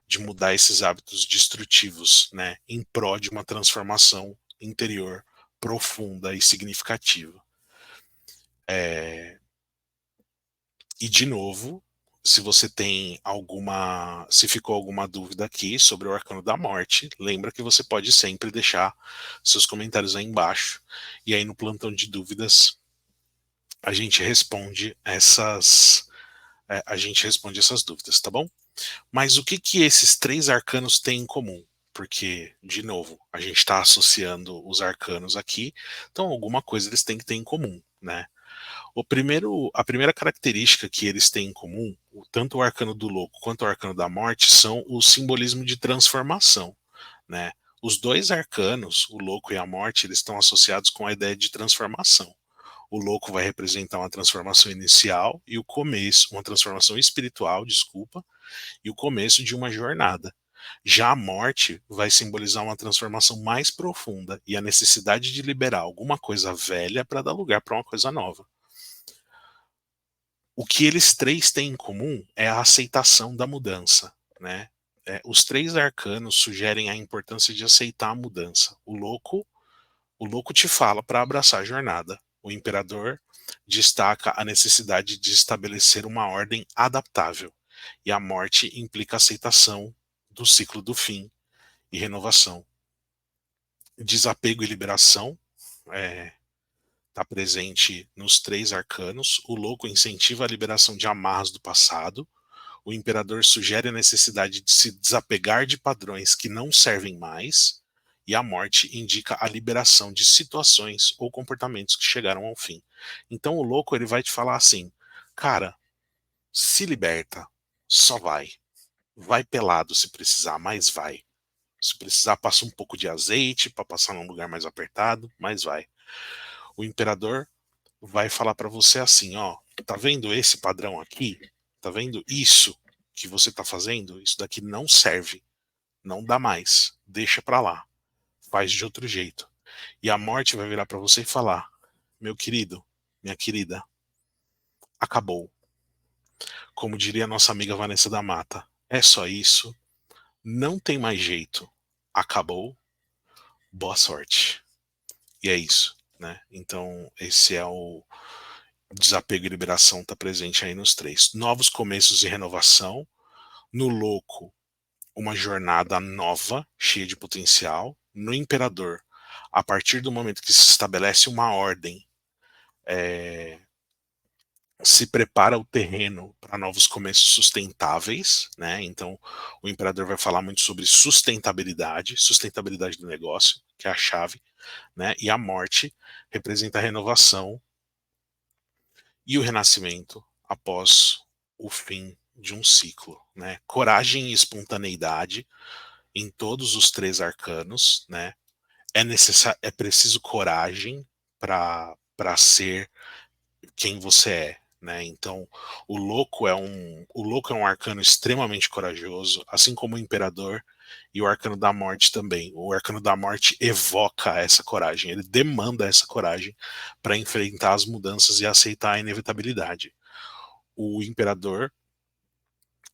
De mudar esses hábitos destrutivos, né? Em prol de uma transformação interior profunda e significativa. É, E de novo, se você tem se ficou alguma dúvida aqui sobre o Arcano da Morte, lembra que você pode sempre deixar seus comentários aí embaixo. E aí no plantão de dúvidas a gente responde essas dúvidas, tá bom? Mas o que que esses três arcanos têm em comum? Porque, de novo, a gente está associando os arcanos aqui, então alguma coisa eles têm que ter em comum, né? A primeira característica que eles têm em comum, tanto o arcano do louco quanto o arcano da morte, são o simbolismo de transformação, né? Os dois arcanos, o louco e a morte, eles estão associados com a ideia de transformação. O louco vai representar uma transformação inicial e o começo, uma transformação espiritual, desculpa, e o começo de uma jornada. Já a morte vai simbolizar uma transformação mais profunda e a necessidade de liberar alguma coisa velha para dar lugar para uma coisa nova. O que eles três têm em comum é a aceitação da mudança, né? Os três arcanos sugerem a importância de aceitar a mudança. O louco te fala para abraçar a jornada. O imperador destaca a necessidade de estabelecer uma ordem adaptável. E a morte implica aceitação do ciclo do fim e renovação. Desapego e liberação está presente nos três arcanos. O louco incentiva a liberação de amarras do passado. O imperador sugere a necessidade de se desapegar de padrões que não servem mais, e a morte indica a liberação de situações ou comportamentos que chegaram ao fim. Então o louco ele vai te falar assim, cara, se liberta, só vai. Vai pelado se precisar, mas vai. Se precisar, passa um pouco de azeite para passar num lugar mais apertado, mas vai. O imperador vai falar para você assim, ó, tá vendo esse padrão aqui? Tá vendo isso que você tá fazendo? Isso daqui não serve, não dá mais, deixa para lá, faz de outro jeito. E a morte vai virar para você e falar: meu querido, minha querida, acabou. Como diria nossa amiga Vanessa da Mata, é só isso, não tem mais jeito, acabou, boa sorte. E é isso, né? Então, esse é o desapego e liberação está presente aí nos três. Novos começos e renovação. No louco, uma jornada nova, cheia de potencial. No imperador, a partir do momento que se estabelece uma ordem, se prepara o terreno para novos começos sustentáveis, né? Então, o imperador vai falar muito sobre sustentabilidade do negócio, que é a chave, né? E a morte representa a renovação e o renascimento após o fim de um ciclo, né? Coragem e espontaneidade em todos os três arcanos, né? É preciso coragem para ser quem você é, né? Então, o louco é um arcano extremamente corajoso, assim como o imperador e o arcano da morte também. O arcano da morte evoca essa coragem, ele demanda essa coragem para enfrentar as mudanças e aceitar a inevitabilidade. O imperador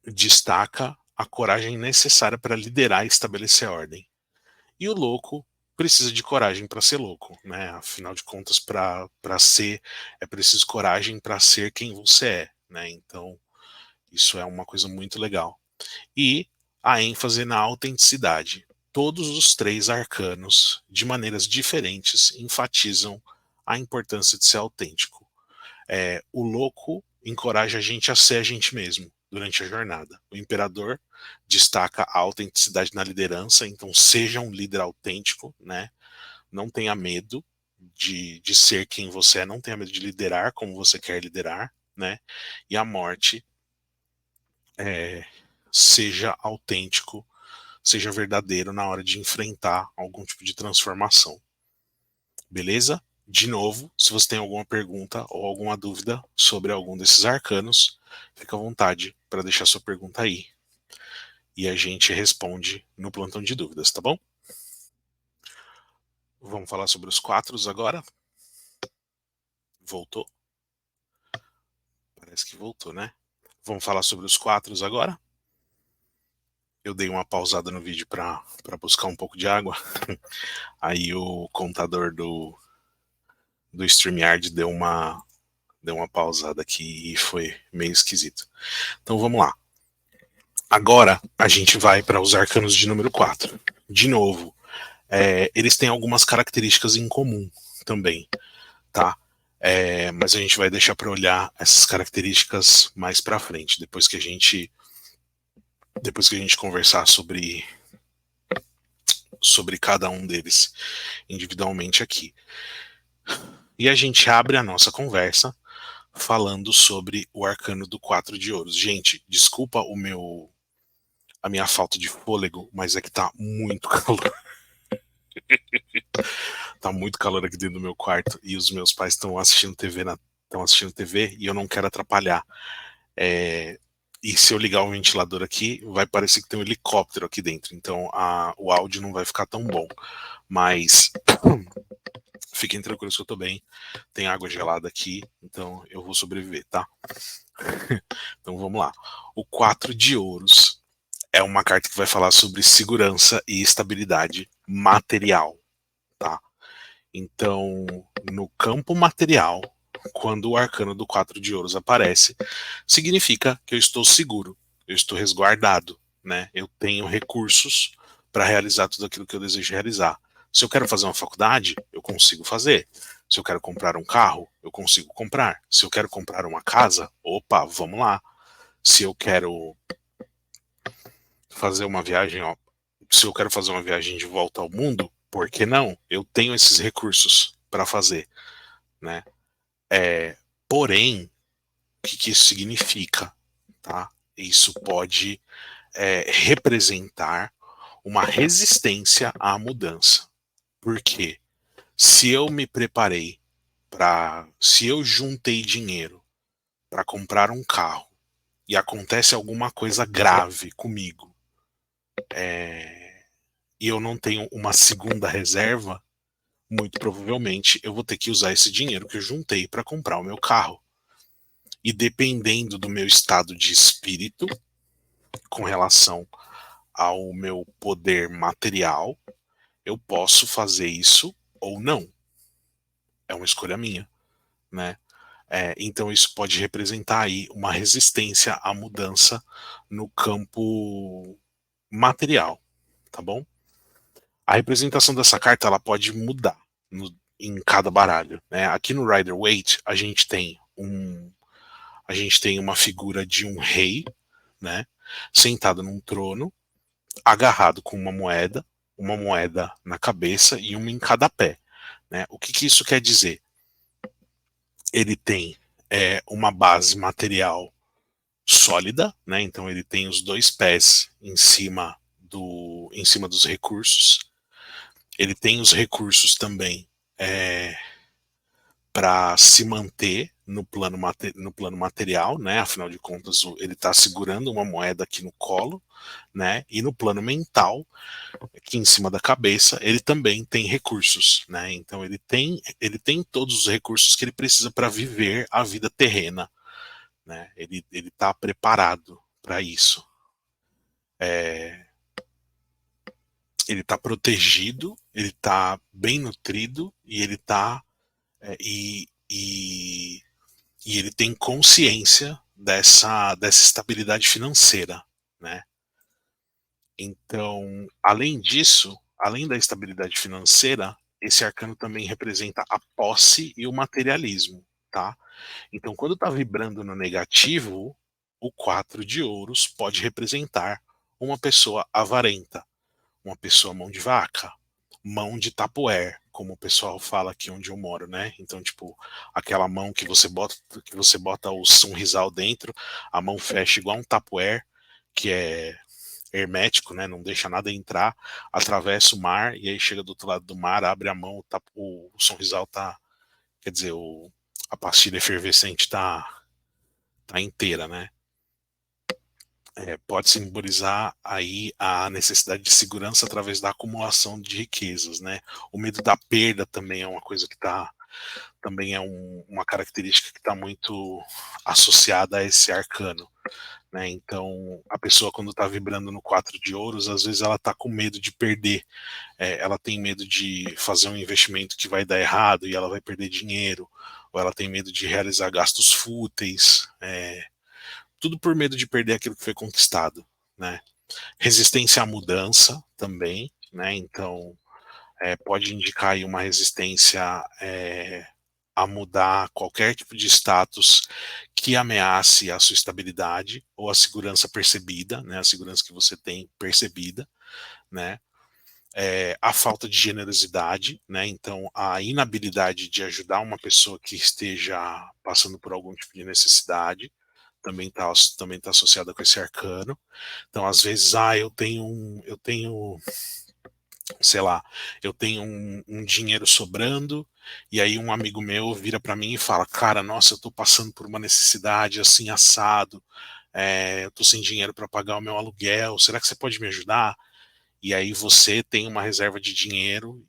destaca a coragem necessária para liderar e estabelecer a ordem. E o louco precisa de coragem para ser louco, né? Afinal de contas, para ser é preciso coragem para ser quem você é, né? Então, isso é uma coisa muito legal. E a ênfase na autenticidade. todos os 3 arcanos, de maneiras diferentes, enfatizam a importância de ser autêntico. O louco encoraja a gente a ser a gente mesmo durante a jornada. O imperador destaca a autenticidade na liderança, então seja um líder autêntico, né? Não tenha medo de ser quem você é, não tenha medo de liderar como você quer liderar, né? E a morte seja autêntico, seja verdadeiro na hora de enfrentar algum tipo de transformação. Beleza? De novo, se você tem alguma pergunta ou alguma dúvida sobre algum desses arcanos, fica à vontade para deixar sua pergunta aí. E a gente responde no plantão de dúvidas, tá bom? Vamos falar sobre os 4 agora? Voltou? Parece que voltou, né? Vamos falar sobre os 4 agora? Eu dei uma pausada no vídeo para buscar um pouco de água. Aí o contador do StreamYard deu uma pausada aqui e foi meio esquisito. Então vamos lá. Agora a gente vai para os arcanos de número 4. De novo, eles têm algumas características em comum também, tá? Mas a gente vai deixar para olhar essas características mais para frente, depois que a gente conversar sobre cada um deles individualmente aqui. E a gente abre a nossa conversa falando sobre o arcano do 4 de ouros. Gente, desculpa a minha falta de fôlego, mas é que tá muito calor. Tá muito calor aqui dentro do meu quarto e os meus pais estão assistindo TV e eu não quero atrapalhar. E se eu ligar o ventilador aqui, vai parecer que tem um helicóptero aqui dentro, então o áudio não vai ficar tão bom. Mas fiquem tranquilos que eu tô bem, tem água gelada aqui, então eu vou sobreviver, tá? Então vamos lá. O 4 de ouros é uma carta que vai falar sobre segurança e estabilidade material, tá? Então, no campo material, quando o arcano do 4 de ouros aparece, significa que eu estou seguro, eu estou resguardado, né? Eu tenho recursos para realizar tudo aquilo que eu desejo realizar. Se eu quero fazer uma faculdade, eu consigo fazer. Se eu quero comprar um carro, eu consigo comprar. Se eu quero comprar uma casa, opa, vamos lá. Se eu quero fazer uma viagem, ó, se eu quero fazer uma viagem de volta ao mundo, por que não? Eu tenho esses recursos para fazer, né? Porém, o que isso significa, tá? Isso pode representar uma resistência à mudança. Porque se eu me preparei se eu juntei dinheiro para comprar um carro e acontece alguma coisa grave comigo, e eu não tenho uma segunda reserva, muito provavelmente eu vou ter que usar esse dinheiro que eu juntei para comprar o meu carro. E dependendo do meu estado de espírito com relação ao meu poder material, eu posso fazer isso ou não. É uma escolha minha, né? Então isso pode representar aí uma resistência à mudança no campo material, tá bom? A representação dessa carta ela pode mudar em cada baralho, né? Aqui no Rider-Waite a gente tem uma figura de um rei, né? Sentado num trono, agarrado com uma moeda na cabeça e uma em cada pé, né? O que isso quer dizer? Ele tem uma base material sólida, né? Então ele tem os 2 pés em cima dos recursos. Ele tem os recursos também para se manter no plano material, né? Afinal de contas, ele está segurando uma moeda aqui no colo, né? E no plano mental, aqui em cima da cabeça, ele também tem recursos, né? Então ele tem todos os recursos que ele precisa para viver a vida terrena, né? Ele está preparado para isso. Ele está protegido, ele está bem nutrido e ele tá e ele tem consciência dessa estabilidade financeira, né? Então, além disso, além da estabilidade financeira, esse arcano também representa a posse e o materialismo, tá? Então, quando está vibrando no negativo, o 4 de ouros pode representar uma pessoa avarenta, uma pessoa mão de vaca, mão de tapoer, como o pessoal fala aqui onde eu moro, né? Então, tipo, aquela mão que você bota o sorrisal dentro, a mão fecha igual um tapoer, que é hermético, né? Não deixa nada entrar, atravessa o mar e aí chega do outro lado do mar, abre a mão, o sorrisal tá, quer dizer, a pastilha efervescente tá inteira, né? Pode simbolizar aí a necessidade de segurança através da acumulação de riquezas, né? O medo da perda também é uma coisa que também é uma característica que está muito associada a esse arcano, né? Então, a pessoa quando está vibrando no 4 de ouros, às vezes ela está com medo de perder, ela tem medo de fazer um investimento que vai dar errado e ela vai perder dinheiro, ou ela tem medo de realizar gastos fúteis, tudo por medo de perder aquilo que foi conquistado, né? Resistência à mudança também, né? Então, pode indicar aí uma resistência a mudar qualquer tipo de status que ameace a sua estabilidade ou a segurança percebida, né? A segurança que você tem percebida, né? A falta de generosidade, né? Então, a inabilidade de ajudar uma pessoa que esteja passando por algum tipo de necessidade também tá associada com esse arcano. Então, às vezes, eu tenho, sei lá, eu tenho um dinheiro sobrando, e aí um amigo meu vira para mim e fala, cara, nossa, eu tô passando por uma necessidade assim, assado, eu tô sem dinheiro para pagar o meu aluguel, será que você pode me ajudar? E aí você tem uma reserva de dinheiro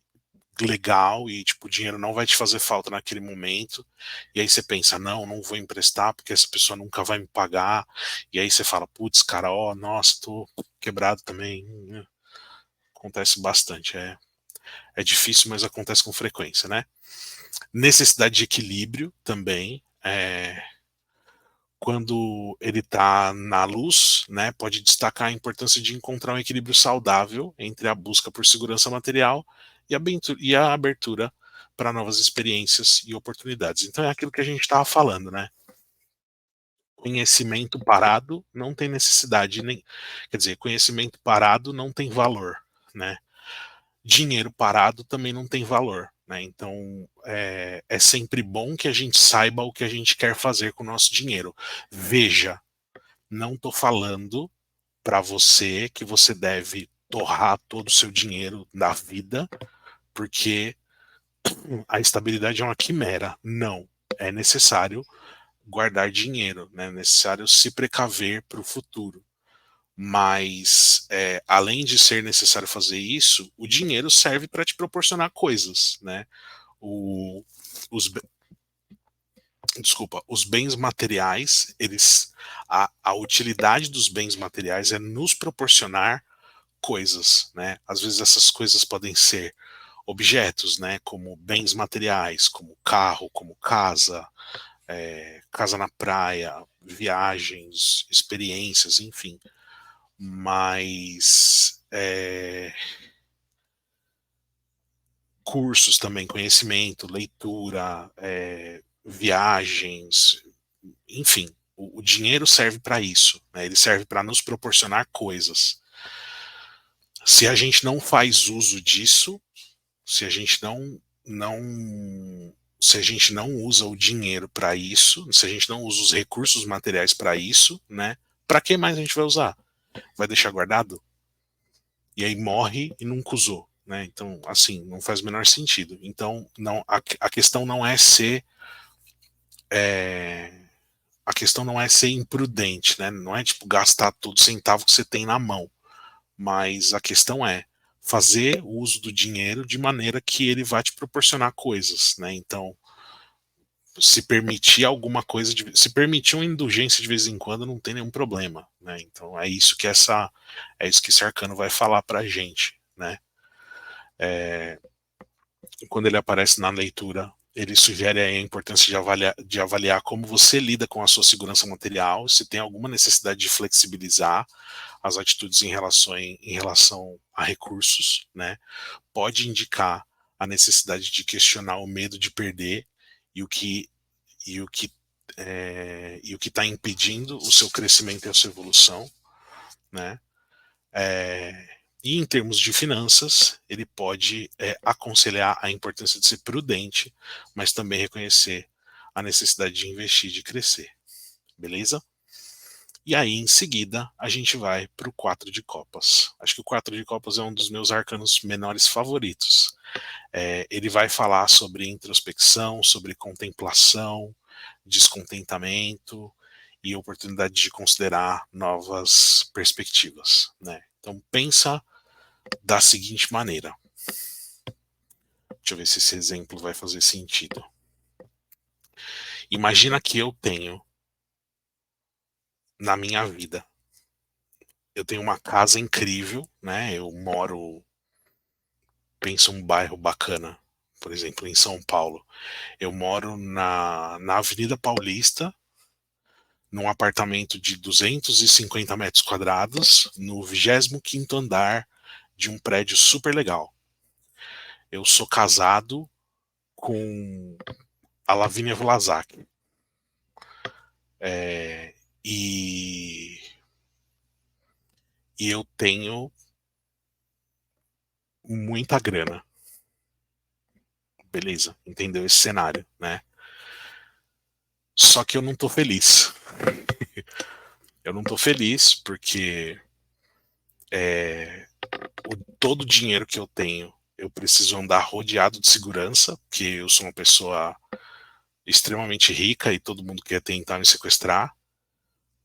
legal e tipo o dinheiro não vai te fazer falta naquele momento. E aí você pensa, não vou emprestar porque essa pessoa nunca vai me pagar. E aí você fala, putz, cara, ó, nossa, tô quebrado também. Acontece bastante, é difícil, mas acontece com frequência, né? Necessidade de equilíbrio também, quando ele está na luz, né, pode destacar a importância de encontrar um equilíbrio saudável entre a busca por segurança material e a abertura para novas experiências e oportunidades. Então é aquilo que a gente estava falando, né? Conhecimento parado não tem necessidade nem, quer dizer, conhecimento parado não tem valor, né? Dinheiro parado também não tem valor, né? Então é sempre bom que a gente saiba o que a gente quer fazer com o nosso dinheiro. Veja, não estou falando para você que você deve torrar todo o seu dinheiro da vida, porque a estabilidade é uma quimera. Não. É necessário guardar dinheiro, né? É necessário se precaver para o futuro. Mas, além de ser necessário fazer isso, o dinheiro serve para te proporcionar coisas, né? O, os, desculpa, os bens materiais, a utilidade dos bens materiais é nos proporcionar coisas, né? Às vezes essas coisas podem ser objetos, né? Como bens materiais, como carro, como casa, casa na praia, viagens, experiências, enfim. Mas cursos também, conhecimento, leitura, viagens, enfim. O dinheiro serve para isso, né? Ele serve para nos proporcionar coisas. Se a gente não faz uso disso, se a gente não se a gente não usa o dinheiro para isso, se a gente não usa os recursos materiais para isso, né? Para que mais a gente vai usar? Vai deixar guardado? E aí morre e nunca usou, né? Então, assim, não faz o menor sentido. Então, não, a questão não é ser é, a questão não é ser imprudente, né? Não é tipo gastar todo centavo que você tem na mão, mas a questão é fazer o uso do dinheiro de maneira que ele vai te proporcionar coisas, né? Então, se permitir alguma coisa, se permitir uma indulgência de vez em quando, não tem nenhum problema, né? Então, é isso que esse arcano vai falar pra gente, né? Quando ele aparece na leitura, ele sugere a importância de avaliar como você lida com a sua segurança material, se tem alguma necessidade de flexibilizar, as atitudes em relação a recursos, né? Pode indicar a necessidade de questionar o medo de perder e o que e o que e o que está impedindo o seu crescimento e a sua evolução, né? E em termos de finanças, ele pode aconselhar a importância de ser prudente, mas também reconhecer a necessidade de investir, de crescer, beleza? E aí, em seguida, a gente vai para o 4 de copas. Acho que o 4 de copas é um dos meus arcanos menores favoritos. Ele vai falar sobre introspecção, sobre contemplação, descontentamento e oportunidade de considerar novas perspectivas, né? Então pensa da seguinte maneira. Deixa eu ver se esse exemplo vai fazer sentido. Imagina que eu tenho na minha vida, eu tenho uma casa incrível, né? Eu moro, penso um bairro bacana, por exemplo, em São Paulo. Eu moro na Avenida Paulista, num apartamento de 250 metros quadrados, no 25º andar de um prédio super legal. Eu sou casado com a Lavínia Vlasak. É, e, e eu tenho muita grana. Beleza, entendeu esse cenário, né? Só que eu não tô feliz. Eu não tô feliz porque todo o dinheiro que eu tenho, eu preciso andar rodeado de segurança, porque eu sou uma pessoa extremamente rica e todo mundo quer tentar me sequestrar.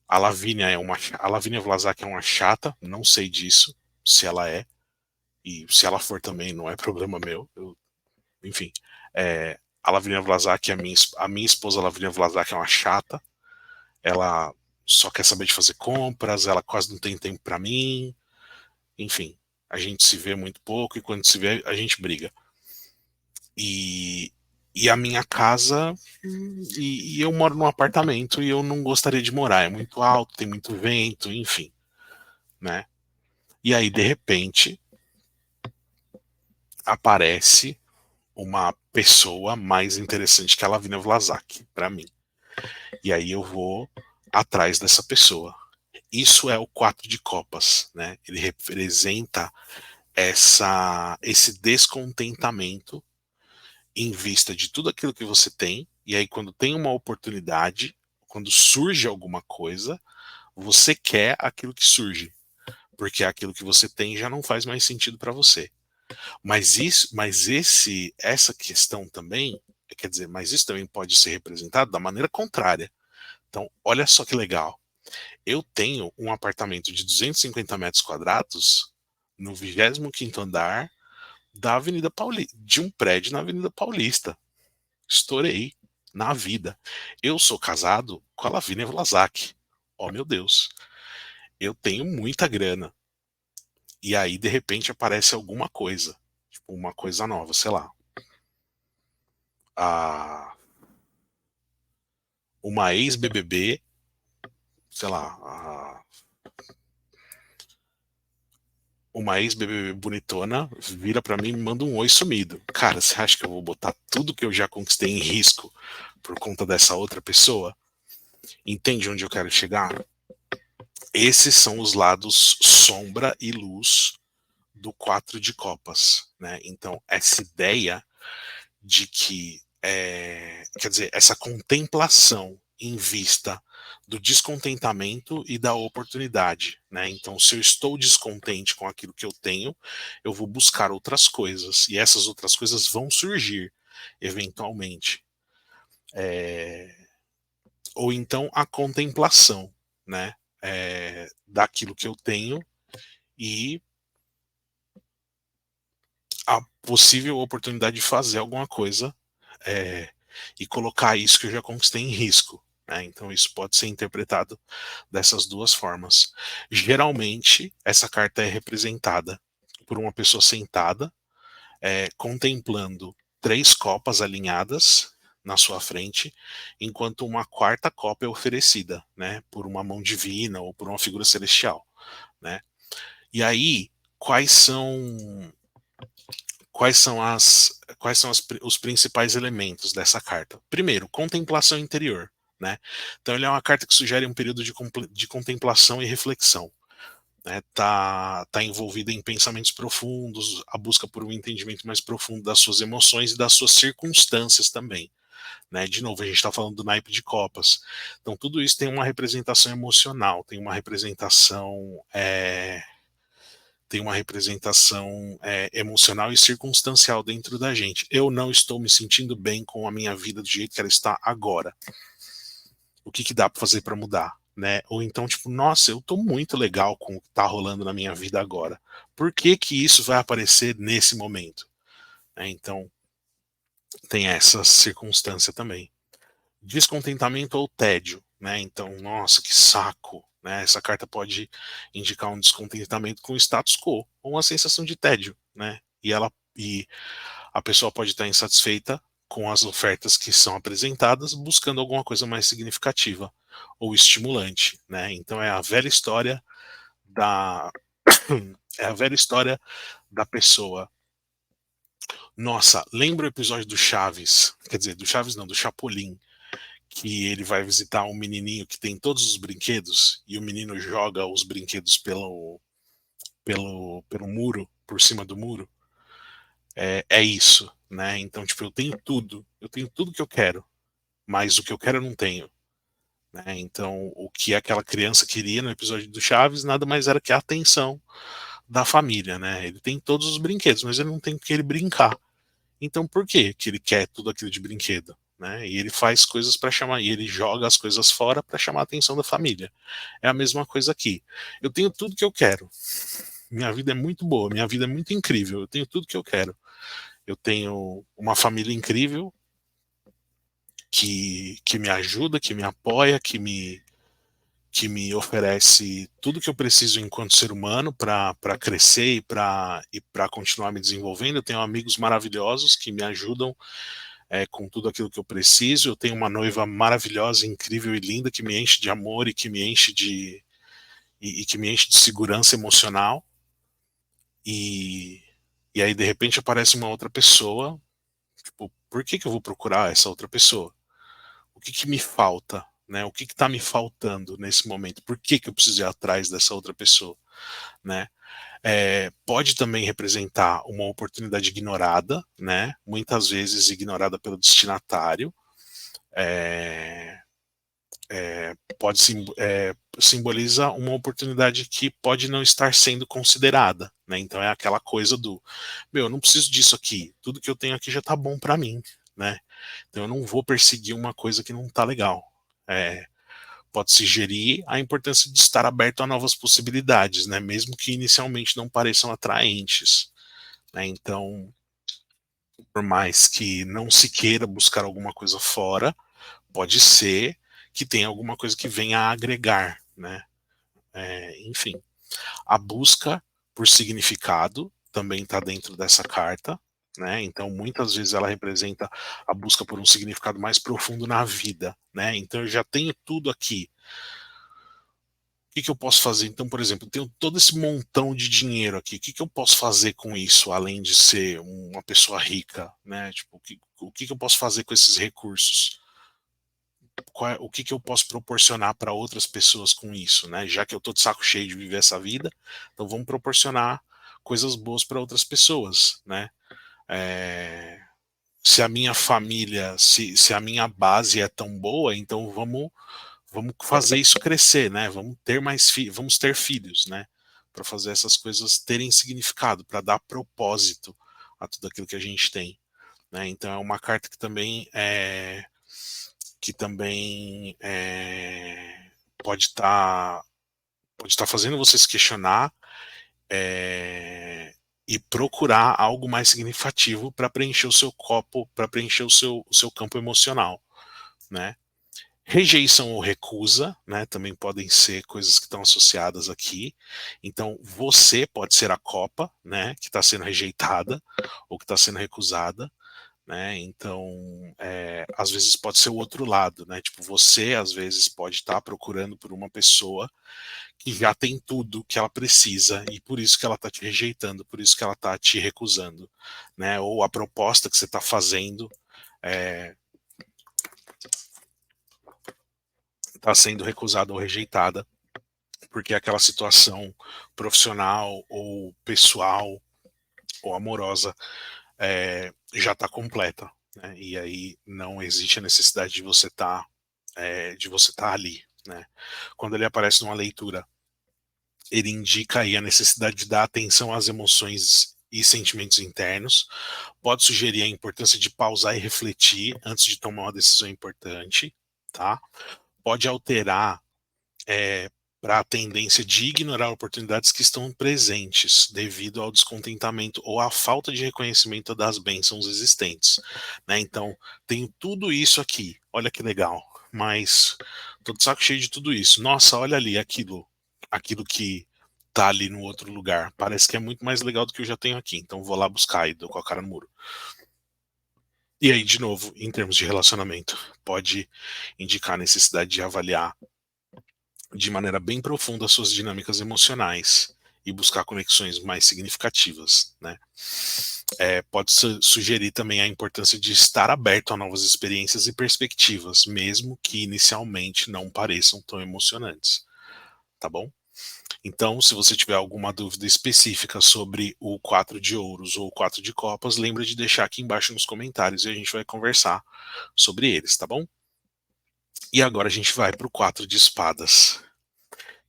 A Lavínia Vlasak é uma chata, não sei disso, se ela é, e se ela for também não é problema meu. Enfim, a Lavínia Vlasak, a minha esposa Lavínia Vlasak é uma chata, ela só quer saber de fazer compras, ela quase não tem tempo para mim, enfim, a gente se vê muito pouco e quando se vê a gente briga. E, e a minha casa, e eu moro num apartamento e eu não gostaria de morar, é muito alto, tem muito vento, enfim, né? E aí, de repente, aparece uma pessoa mais interessante que a Lavínia Vlasak, para mim. E aí eu vou atrás dessa pessoa. Isso é o 4 de copas, né? Ele representa esse descontentamento em vista de tudo aquilo que você tem, e aí quando tem uma oportunidade, quando surge alguma coisa, você quer aquilo que surge, porque aquilo que você tem já não faz mais sentido para você. Essa questão também, quer dizer, mas isso também pode ser representado da maneira contrária. Então, olha só que legal. Eu tenho um apartamento de 250 metros quadrados no 25º andar da Avenida Paulista, de um prédio na Avenida Paulista. Estourei na vida. Eu sou casado com a Lavínia Vlasak. Oh, meu Deus. Eu tenho muita grana. E aí, de repente, aparece alguma coisa. Tipo, uma coisa nova, sei lá. A, uma ex-BBB, sei lá, uma ex-BBB bonitona vira pra mim e me manda um oi sumido. Cara, você acha que eu vou botar tudo que eu já conquistei em risco por conta dessa outra pessoa? Entende onde eu quero chegar? Esses são os lados sombra e luz do 4 de copas, né? Então, essa ideia de que, quer dizer, essa contemplação em vista do descontentamento e da oportunidade, né? Então, se eu estou descontente com aquilo que eu tenho, eu vou buscar outras coisas e essas outras coisas vão surgir eventualmente. Ou então a contemplação, né? Daquilo que eu tenho e a possível oportunidade de fazer alguma coisa é, e colocar isso que eu já conquistei em risco. Né? Então, isso pode ser interpretado dessas duas formas. Geralmente, essa carta é representada por uma pessoa sentada, contemplando 3 copas alinhadas na sua frente, enquanto uma quarta copa é oferecida, né, por uma mão divina ou por uma figura celestial. né? E aí, quais são os principais elementos dessa carta? Primeiro, contemplação interior, né? Então ele é uma carta que sugere um período de contemplação e reflexão, né? Tá envolvida em pensamentos profundos, a busca por um entendimento mais profundo das suas emoções e das suas circunstâncias também, né? De novo, a gente está falando do naipe de copas. Então tudo isso tem uma representação emocional, tem uma representação emocional e circunstancial dentro da gente. Eu não estou me sentindo bem com a minha vida do jeito que ela está agora. O que, que dá para fazer para mudar? Né? Ou então, tipo, nossa, eu tô muito legal com o que tá rolando na minha vida agora. Por que que isso vai aparecer nesse momento? Então, tem essa circunstância também. Descontentamento ou tédio, né? Então, nossa, que saco, né? Essa carta pode indicar um descontentamento com o status quo, ou uma sensação de tédio, né? E a pessoa pode estar insatisfeita com as ofertas que são apresentadas, buscando alguma coisa mais significativa ou estimulante, né? Então da é a velha história da pessoa. Nossa, lembra o episódio do Chaves? Quer dizer, do Chaves não, do Chapolin, que ele vai visitar um menininho que tem todos os brinquedos e o menino joga os brinquedos pelo muro, por cima do muro. É isso, né? Então, tipo, eu tenho tudo que eu quero, mas o que eu quero eu não tenho. Né? Então, o que aquela criança queria no episódio do Chaves nada mais era que a atenção da família, né? Ele tem todos os brinquedos, mas ele não tem com que ele brincar. Então, por que que ele quer tudo aquilo de brinquedo? Né? E ele faz coisas para chamar, e ele joga as coisas fora para chamar a atenção da família. É a mesma coisa aqui. Eu tenho tudo que eu quero. Minha vida é muito boa, minha vida é muito incrível. Eu tenho tudo que eu quero. Eu tenho uma família incrível que me ajuda, que me apoia, que me oferece tudo que eu preciso enquanto ser humano para crescer e para continuar me desenvolvendo. Eu tenho amigos maravilhosos que me ajudam com tudo aquilo que eu preciso. Eu tenho uma noiva maravilhosa, incrível e linda que me enche de amor e que me enche e que me enche de segurança emocional. E, e aí de repente aparece uma outra pessoa. Tipo, por que que eu vou procurar essa outra pessoa? O que que me falta? Né? O que está me faltando nesse momento? Por que que eu preciso ir atrás dessa outra pessoa? Né? Pode também representar uma oportunidade ignorada, né? Muitas vezes ignorada pelo destinatário. É, pode simboliza uma oportunidade que pode não estar sendo considerada, né? Então é aquela coisa do, meu, eu não preciso disso aqui, tudo que eu tenho aqui já tá bom para mim, né? Então eu não vou perseguir uma coisa que não tá legal. É, pode sugerir a importância de estar aberto a novas possibilidades, né? Mesmo que inicialmente não pareçam atraentes, né? Então, por mais que não se queira buscar alguma coisa fora, pode ser que tenha alguma coisa que venha a agregar, né? Enfim, a busca por significado também está dentro dessa carta, né? Então, muitas vezes ela representa a busca por um significado mais profundo na vida, né? Então, eu já tenho tudo aqui. O que que eu posso fazer? Então, por exemplo, eu tenho todo esse montão de dinheiro aqui. O que que eu posso fazer com isso, além de ser uma pessoa rica, né? Tipo, o que que eu posso fazer com esses recursos? O que que eu posso proporcionar para outras pessoas com isso, né? Já que eu tô de saco cheio de viver essa vida, então vamos proporcionar coisas boas para outras pessoas, né? É, se a minha família, se a minha base é tão boa, então vamos fazer isso crescer, né? Vamos ter filhos, né? Para fazer essas coisas terem significado, para dar propósito a tudo aquilo que a gente tem, né? Então é uma carta que também pode estar fazendo você se questionar e procurar algo mais significativo para preencher o seu copo, para preencher o seu campo emocional, né? Rejeição ou recusa, né, também podem ser coisas que estão associadas aqui. Então, você pode ser a copa, né, que está sendo rejeitada ou que está sendo recusada, né? Então, às vezes pode ser o outro lado, né? Tipo, você às vezes pode estar procurando por uma pessoa que já tem tudo que ela precisa e por isso que ela está te rejeitando, por isso que ela está te recusando, né? Ou a proposta que você está fazendo está sendo recusada ou rejeitada porque aquela situação profissional ou pessoal ou amorosa já está completa, né? E aí não existe a necessidade de você estar ali, né? Quando ele aparece numa leitura, ele indica aí a necessidade de dar atenção às emoções e sentimentos internos, pode sugerir a importância de pausar e refletir antes de tomar uma decisão importante, tá? Pode alterar para a tendência de ignorar oportunidades que estão presentes devido ao descontentamento ou à falta de reconhecimento das bênçãos existentes, né? Então, tem tudo isso aqui, olha que legal, mas tô de saco cheio de tudo isso. Nossa, olha ali aquilo que tá ali no outro lugar. Parece que é muito mais legal do que eu já tenho aqui, então vou lá buscar e dou com a cara no muro. E aí, de novo, em termos de relacionamento, pode indicar a necessidade de avaliar de maneira bem profunda suas dinâmicas emocionais e buscar conexões mais significativas, né? Pode sugerir também a importância de estar aberto a novas experiências e perspectivas, mesmo que inicialmente não pareçam tão emocionantes, tá bom? Então, se você tiver alguma dúvida específica sobre o 4 de ouros ou o 4 de copas, lembra de deixar aqui embaixo nos comentários e a gente vai conversar sobre eles, tá bom? E agora a gente vai para o 4 de espadas,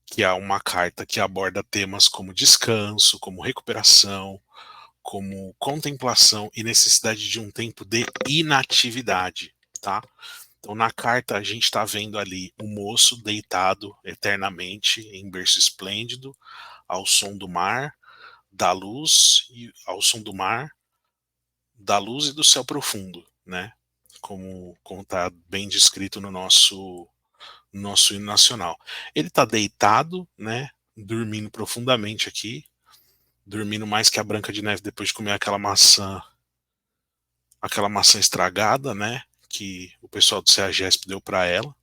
que é uma carta que aborda temas como descanso, como recuperação, como contemplação e necessidade de um tempo de inatividade, tá? Então, na carta, a gente está vendo ali o moço deitado eternamente em berço esplêndido, ao som do mar, da luz, e ao som do mar, da luz e do céu profundo, né? Como está bem descrito no nosso hino nacional. Ele está deitado, né? Dormindo profundamente aqui, dormindo mais que a Branca de Neve depois de comer aquela maçã estragada, né? Que o pessoal do CEAGESP deu para ela,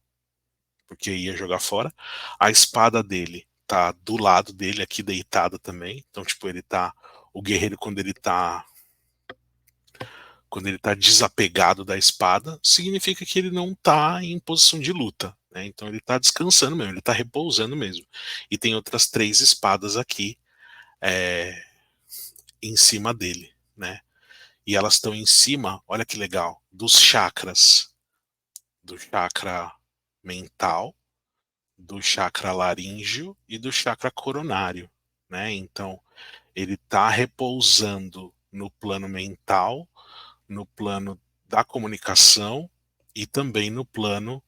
porque ia jogar fora. A espada dele tá do lado dele aqui deitada também. Então, tipo, ele tá o guerreiro quando ele tá desapegado da espada, significa que ele não tá em posição de luta, né? Então ele tá descansando mesmo, ele tá repousando mesmo. E tem outras 3 espadas aqui é, em cima dele, né? E elas estão em cima, olha que legal, dos chakras, do chakra mental, do chakra laríngeo e do chakra coronário, né? Então, ele está repousando no plano mental, no plano da comunicação e também no plano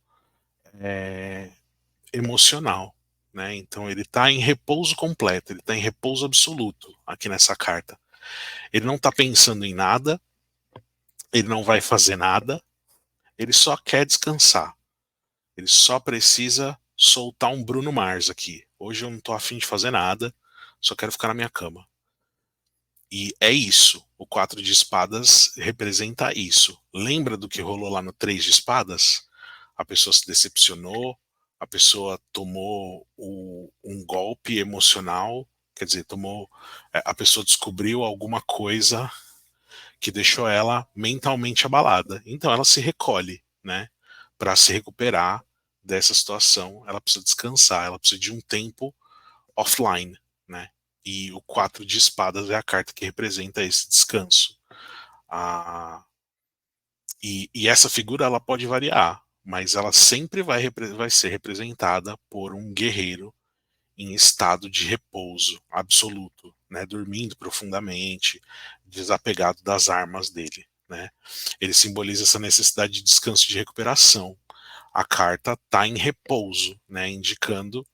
emocional, né? Então, ele está em repouso completo, ele está em repouso absoluto aqui nessa carta. Ele não está pensando em nada, ele não vai fazer nada, ele só quer descansar. Ele só precisa soltar um Bruno Mars aqui. Hoje eu não tô afim de fazer nada, só quero ficar na minha cama. E é isso. O 4 de espadas representa isso. Lembra do que rolou lá no 3 de espadas? A pessoa se decepcionou, a pessoa tomou um golpe emocional, quer dizer, a pessoa descobriu alguma coisa que deixou ela mentalmente abalada. Então ela se recolhe, né? Para se recuperar dessa situação, ela precisa descansar, ela precisa de um tempo offline, né? E o 4 de espadas é a carta que representa esse descanso. Ah, e essa figura ela pode variar, mas ela sempre vai ser representada por um guerreiro em estado de repouso absoluto, né, dormindo profundamente, desapegado das armas dele, né. Ele simboliza essa necessidade de descanso e de recuperação. A carta está em repouso, né, indicando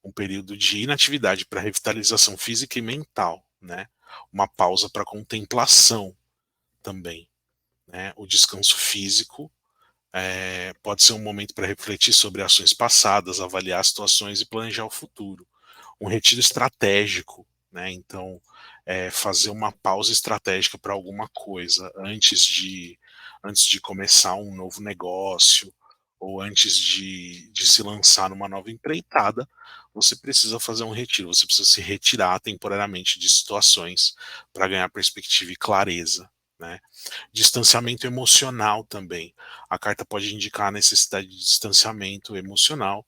um período de inatividade para revitalização física e mental, né, uma pausa para contemplação também, né, o descanso físico pode ser um momento para refletir sobre ações passadas, avaliar situações e planejar o futuro. Um retiro estratégico, né? Então, fazer uma pausa estratégica para alguma coisa antes de começar um novo negócio ou antes de se lançar numa nova empreitada, você precisa fazer um retiro, você precisa se retirar temporariamente de situações para ganhar perspectiva e clareza, né? Distanciamento emocional também. A carta pode indicar a necessidade de distanciamento emocional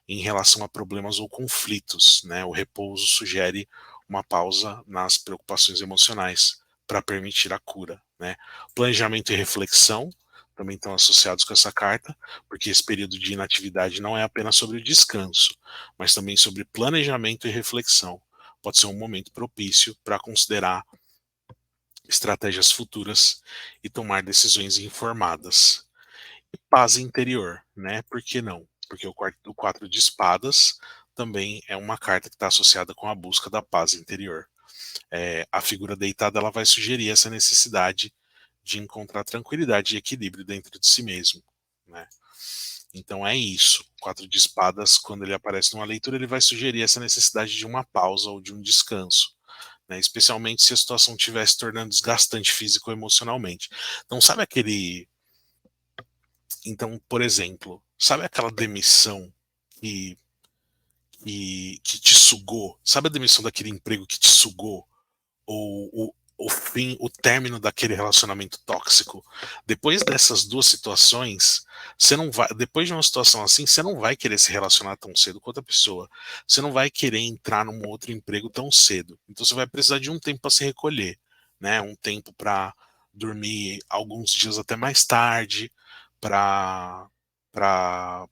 em relação a problemas ou conflitos, né? O repouso sugere uma pausa nas preocupações emocionais para permitir a cura, né? Planejamento e reflexão também estão associados com essa carta, porque esse período de inatividade não é apenas sobre o descanso, mas também sobre planejamento e reflexão. Pode ser um momento propício para considerar estratégias futuras e tomar decisões informadas. E paz interior, né? Por que não? Porque o quatro de espadas também é uma carta que está associada com a busca da paz interior. A figura deitada ela vai sugerir essa necessidade de encontrar tranquilidade e equilíbrio dentro de si mesmo, né? Então é isso. O quatro de espadas, quando ele aparece numa leitura, ele vai sugerir essa necessidade de uma pausa ou de um descanso, né? Especialmente se a situação estiver se tornando desgastante físico ou emocionalmente. Então, sabe aquele. Então, por exemplo, sabe aquela demissão que, que te sugou? Sabe a demissão daquele emprego que te sugou? Ou o fim, o término daquele relacionamento tóxico? Depois dessas duas situações, você não vai, depois de uma situação assim, você não vai querer se relacionar tão cedo com outra pessoa. Você não vai querer entrar num outro emprego tão cedo. Então você vai precisar de um tempo para se recolher, né? Um tempo para dormir alguns dias até mais tarde, para para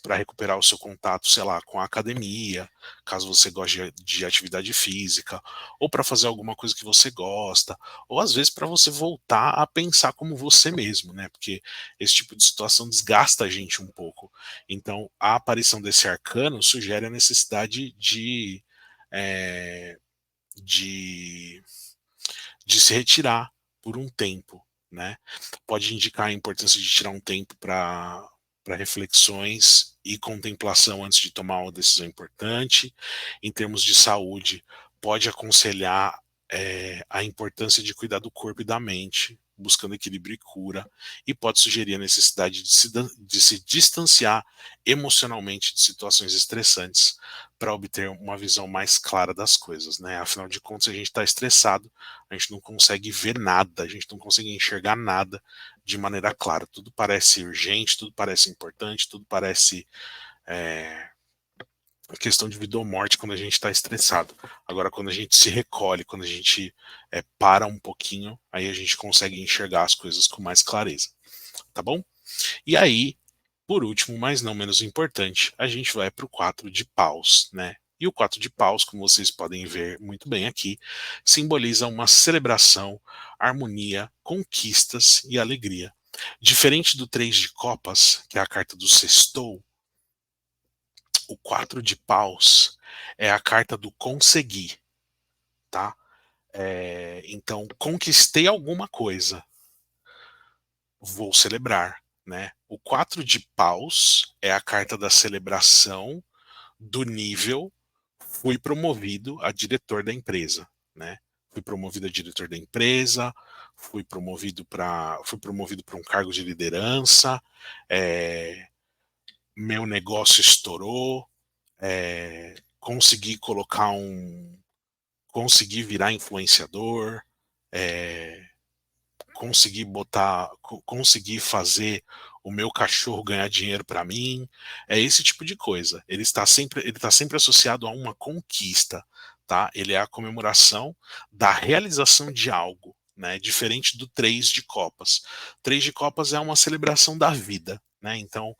para recuperar o seu contato, sei lá, com a academia, caso você goste de atividade física, ou para fazer alguma coisa que você gosta, ou às vezes para você voltar a pensar como você mesmo, né? Porque esse tipo de situação desgasta a gente um pouco. Então, a aparição desse arcano sugere a necessidade é, de, de se retirar por um tempo, né? Pode indicar a importância de tirar um tempo para reflexões e contemplação antes de tomar uma decisão importante. Em termos de saúde, pode aconselhar a importância de cuidar do corpo e da mente, buscando equilíbrio e cura, e pode sugerir a necessidade de se distanciar emocionalmente de situações estressantes para obter uma visão mais clara das coisas, né? Afinal de contas, a gente está estressado, a gente não consegue ver nada, a gente não consegue enxergar nada de maneira clara. Tudo parece urgente, tudo parece importante, tudo parece é, questão de vida ou morte quando a gente está estressado. Agora, quando a gente se recolhe, quando a gente para um pouquinho, aí a gente consegue enxergar as coisas com mais clareza, tá bom? E aí, por último, mas não menos importante, a gente vai para o 4 de paus, né? E o 4 de paus, como vocês podem ver muito bem aqui, simboliza uma celebração, harmonia, conquistas e alegria. Diferente do 3 de copas, que é a carta do sextou, o 4 de paus é a carta do conseguir, tá? Então, conquistei alguma coisa, vou celebrar, né? O 4 de paus é a carta da celebração do nível, fui promovido a diretor da empresa, né? Fui promovido a diretor da empresa, fui promovido para um cargo de liderança, é, meu negócio estourou, consegui colocar consegui virar influenciador, é, consegui fazer o meu cachorro ganhar dinheiro para mim, é esse tipo de coisa. Ele tá sempre associado a uma conquista, tá? Ele é a comemoração da realização de algo, né? Diferente do 3 de copas. 3 de copas é uma celebração da vida, né? Então,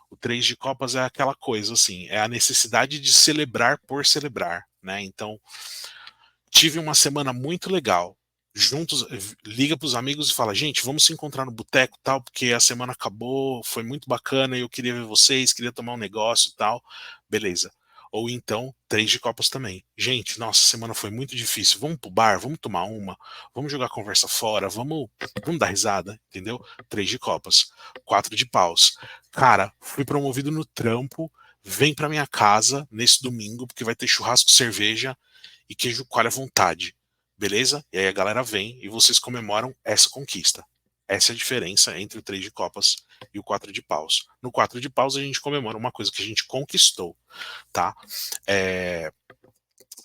o 3 de copas é aquela coisa assim, é a necessidade de celebrar por celebrar, né? Então, tive uma semana muito legal. Juntos, liga pros amigos e fala: gente, vamos se encontrar no boteco tal, porque a semana acabou, foi muito bacana, eu queria ver vocês, queria tomar um negócio tal. Beleza. Ou então, 3 de copas também. Gente, nossa, a semana foi muito difícil. Vamos pro bar, vamos tomar uma, vamos jogar a conversa fora, vamos dar risada, entendeu? 3 de copas. 4 de paus. Cara, fui promovido no trampo, vem pra minha casa nesse domingo, porque vai ter churrasco, cerveja e queijo coalho à vontade. beleza? E aí a galera vem e vocês comemoram essa conquista. Essa é a diferença entre o 3 de copas e o 4 de paus. No 4 de paus a gente comemora uma coisa que a gente conquistou, tá? É,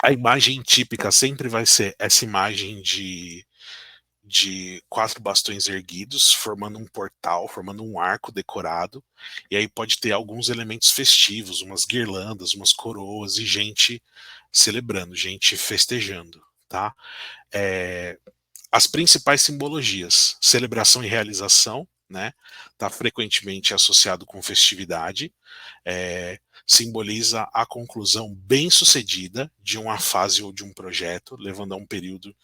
a imagem típica sempre vai ser essa imagem de quatro bastões erguidos, formando um portal, formando um arco decorado, e aí pode ter alguns elementos festivos, umas guirlandas, umas coroas e gente celebrando, gente festejando, tá? É, as principais simbologias, celebração e realização, né? Está frequentemente associado com festividade, simboliza a conclusão bem-sucedida de uma fase ou de um projeto, levando a um período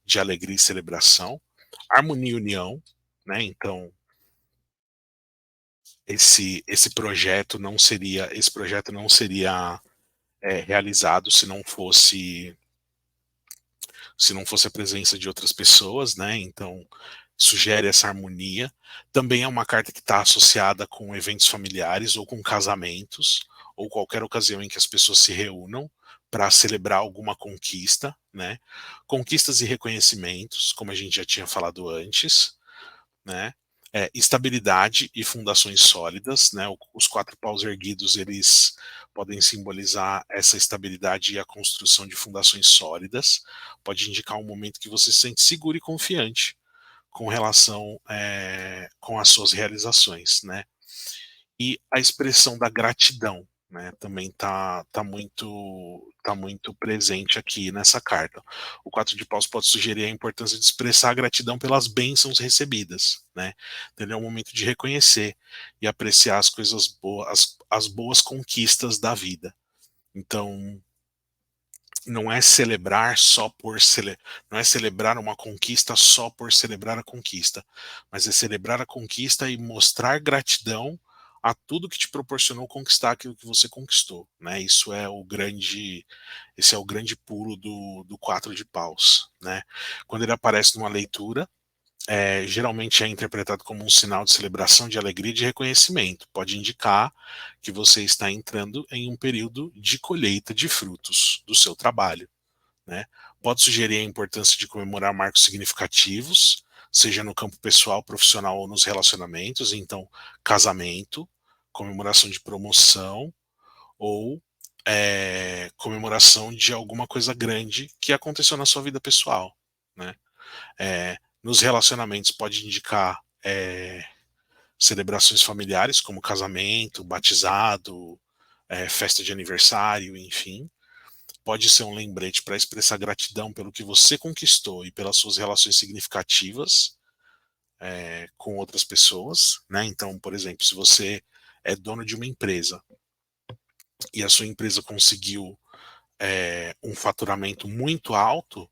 de alegria e celebração. Harmonia e união, né? Então, esse projeto não seria realizado se não fosse a presença de outras pessoas, né? Então, sugere essa harmonia. Também é uma carta que está associada com eventos familiares ou com casamentos, ou qualquer ocasião em que as pessoas se reúnam para celebrar alguma conquista, né? Conquistas e reconhecimentos, como a gente já tinha falado antes, né? Estabilidade e fundações sólidas, né? Os quatro paus erguidos eles podem simbolizar essa estabilidade e a construção de fundações sólidas. Pode indicar um momento que você se sente seguro e confiante com relação com as suas realizações, né? E a expressão da gratidão, né? Também tá muito presente aqui nessa carta. O 4 de paus pode sugerir a importância de expressar a gratidão pelas bênçãos recebidas, né? Então, ele é um momento de reconhecer e apreciar as coisas boas, as boas conquistas da vida. Então, não é celebrar só por não é celebrar uma conquista só por celebrar a conquista, mas é celebrar a conquista e mostrar gratidão a tudo que te proporcionou conquistar aquilo que você conquistou, né? Esse é o grande pulo do quatro de paus, né? Quando ele aparece numa leitura, geralmente é interpretado como um sinal de celebração, de alegria e de reconhecimento. Pode indicar que você está entrando em um período de colheita de frutos do seu trabalho, né? Pode sugerir a importância de comemorar marcos significativos, seja no campo pessoal, profissional ou nos relacionamentos. Então, casamento, comemoração de promoção ou comemoração de alguma coisa grande que aconteceu na sua vida pessoal, né? Nos relacionamentos pode indicar celebrações familiares, como casamento, batizado, festa de aniversário, enfim. Pode ser um lembrete para expressar gratidão pelo que você conquistou e pelas suas relações significativas com outras pessoas, né? Então, por exemplo, se você é dono de uma empresa e a sua empresa conseguiu um faturamento muito alto,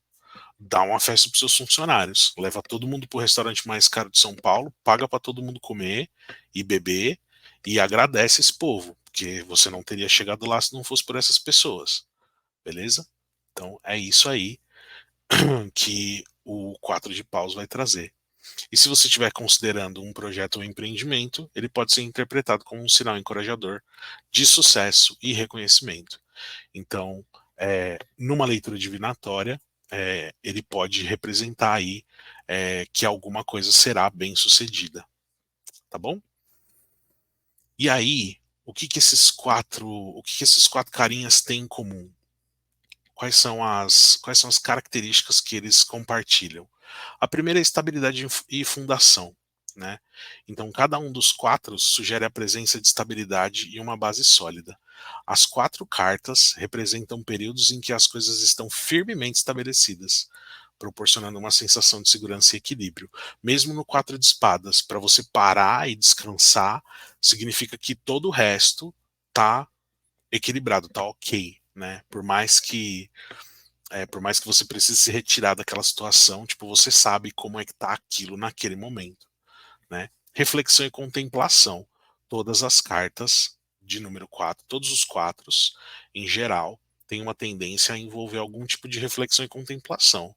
dá uma festa para os seus funcionários, leva todo mundo para o restaurante mais caro de São Paulo, paga para todo mundo comer e beber e agradece esse povo, porque você não teria chegado lá se não fosse por essas pessoas, beleza? Então é isso aí que o 4 de paus vai trazer. E se você estiver considerando um projeto ou empreendimento, ele pode ser interpretado como um sinal encorajador de sucesso e reconhecimento. Então, numa leitura divinatória, ele pode representar aí que alguma coisa será bem sucedida, tá bom? E aí, o que esses quatro carinhas têm em comum? Quais são as características que eles compartilham? A primeira é estabilidade e fundação, né? Então, cada um dos quatro sugere a presença de estabilidade e uma base sólida. As quatro cartas representam períodos em que as coisas estão firmemente estabelecidas, proporcionando uma sensação de segurança e equilíbrio. Mesmo no quatro de espadas, para você parar e descansar, significa que todo o resto tá equilibrado, tá ok, né? Por mais que você precise se retirar daquela situação, tipo, você sabe como é que tá aquilo naquele momento, né? Reflexão e contemplação. Todas as cartas de número 4, todos os quatros, em geral, têm uma tendência a envolver algum tipo de reflexão e contemplação.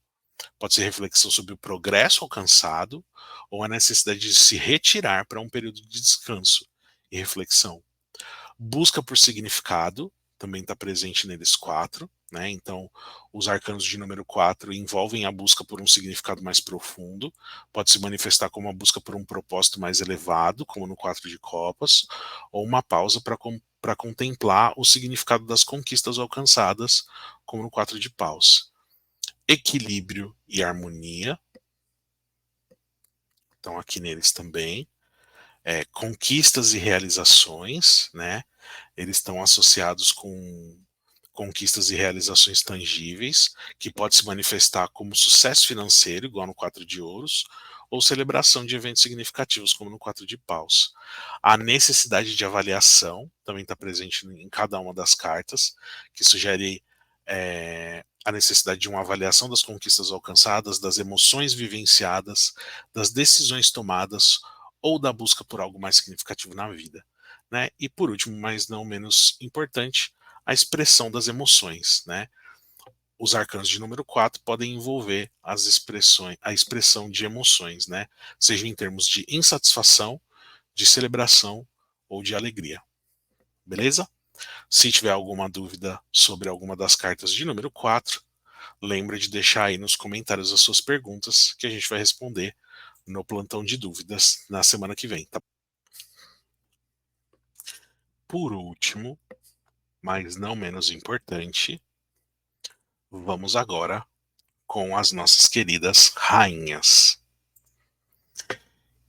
Pode ser reflexão sobre o progresso alcançado ou a necessidade de se retirar para um período de descanso e reflexão. Busca por significado, também está presente neles quatro. né? Então, os arcanos de número 4 envolvem a busca por um significado mais profundo, pode se manifestar como uma busca por um propósito mais elevado, como no 4 de copas, ou uma pausa para contemplar o significado das conquistas alcançadas, como no 4 de paus. Equilíbrio e harmonia, então aqui neles também. Conquistas e realizações, né? Eles estão associados com conquistas e realizações tangíveis, que pode se manifestar como sucesso financeiro, igual no 4 de ouros, ou celebração de eventos significativos, como no 4 de paus. A necessidade de avaliação também está presente em cada uma das cartas, que sugere a necessidade de uma avaliação das conquistas alcançadas, das emoções vivenciadas, das decisões tomadas ou da busca por algo mais significativo na vida. Né? E por último, mas não menos importante, a expressão das emoções, né? Os arcanos de número 4 podem envolver a expressão de emoções, né? Seja em termos de insatisfação, de celebração ou de alegria. Beleza? Se tiver alguma dúvida sobre alguma das cartas de número 4, lembra de deixar aí nos comentários as suas perguntas, que a gente vai responder no plantão de dúvidas na semana que vem. Tá? Por último, mas não menos importante, vamos agora com as nossas queridas rainhas.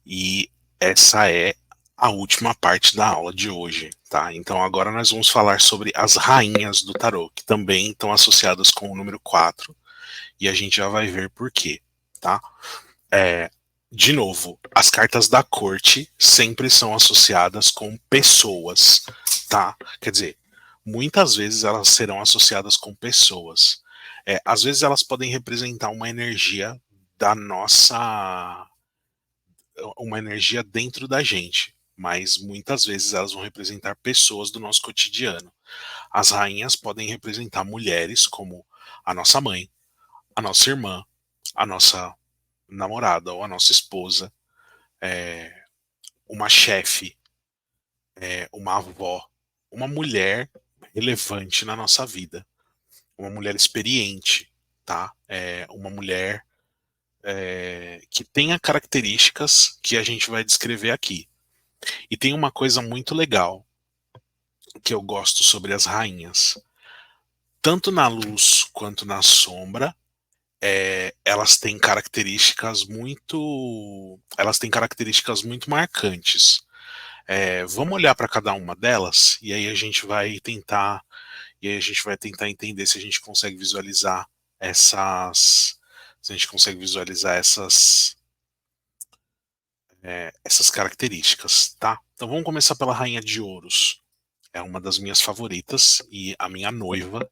E essa é a última parte da aula de hoje, tá? Então agora nós vamos falar sobre as rainhas do tarô, que também estão associadas com o número 4, e a gente já vai ver por quê, tá? De novo, as cartas da corte sempre são associadas com pessoas, tá? Quer dizer, muitas vezes elas serão associadas com pessoas. Às vezes elas podem representar uma energia da nossa, uma energia dentro da gente, mas muitas vezes elas vão representar pessoas do nosso cotidiano. As rainhas podem representar mulheres como a nossa mãe, a nossa irmã, a nossa namorada ou a nossa esposa, uma chefe, uma avó, uma mulher relevante na nossa vida, uma mulher experiente, tá? Uma mulher que tenha características que a gente vai descrever aqui. E tem uma coisa muito legal que eu gosto sobre as rainhas. Tanto na luz quanto na sombra, elas têm características muito marcantes. Vamos olhar para cada uma delas e aí a gente vai tentar entender se a gente consegue visualizar essas se a gente consegue visualizar essas características, tá? Então vamos começar pela Rainha de Ouros. É uma das minhas favoritas e a minha noiva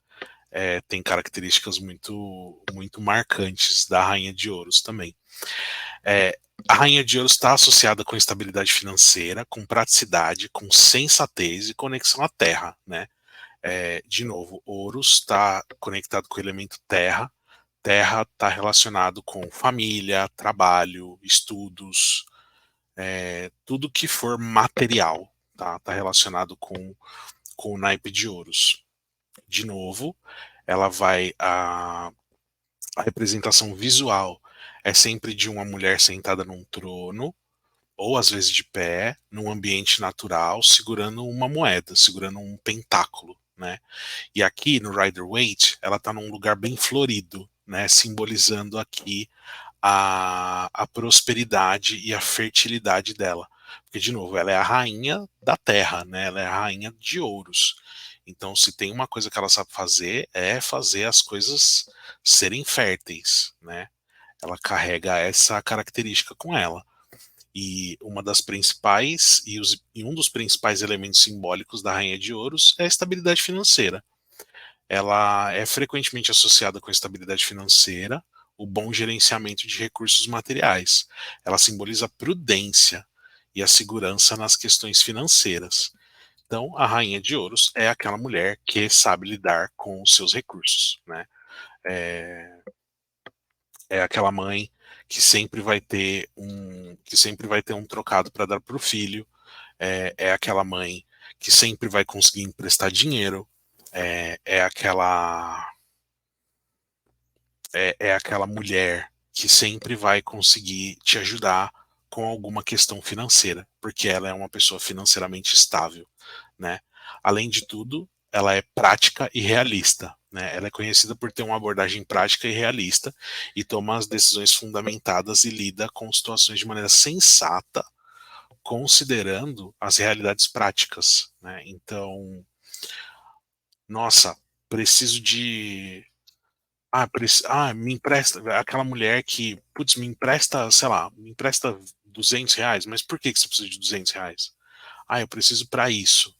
tem características muito marcantes da Rainha de Ouros também. A Rainha de Ouros está associada com estabilidade financeira, com praticidade, com sensatez e conexão à terra, né? De novo, Ouros está conectado com o elemento terra. Terra está relacionado com família, trabalho, estudos, tudo que for material, tá relacionado com o naipe de Ouros. De novo, ela vai a representação visual é sempre de uma mulher sentada num trono, ou às vezes de pé, num ambiente natural, segurando uma moeda, segurando um pentáculo, né? E aqui no Rider-Waite, ela está num lugar bem florido, né? Simbolizando aqui a prosperidade e a fertilidade dela. Porque, de novo, ela é a rainha da terra, né? Ela é a rainha de ouros. Então, se tem uma coisa que ela sabe fazer, é fazer as coisas serem férteis, né? Ela carrega essa característica com ela. E uma das principais e um dos principais elementos simbólicos da Rainha de Ouros é a estabilidade financeira. Ela é frequentemente associada com a estabilidade financeira, o bom gerenciamento de recursos materiais. Ela simboliza a prudência e a segurança nas questões financeiras. Então, a Rainha de Ouros é aquela mulher que sabe lidar com os seus recursos, né? É, é aquela mãe que sempre vai ter um trocado para dar para o filho. É aquela mãe que sempre vai conseguir emprestar dinheiro. É aquela é aquela mulher que sempre vai conseguir te ajudar com alguma questão financeira, porque ela é uma pessoa financeiramente estável, né? Além de tudo, ela é prática e realista, né? Ela é conhecida por ter uma abordagem prática e realista e toma as decisões fundamentadas e lida com situações de maneira sensata, considerando as realidades práticas, né? Então, nossa, preciso de me empresta aquela mulher que, putz, me empresta, sei lá, me empresta R$ 200, mas por que que você precisa de R$ 200? Eu preciso para isso.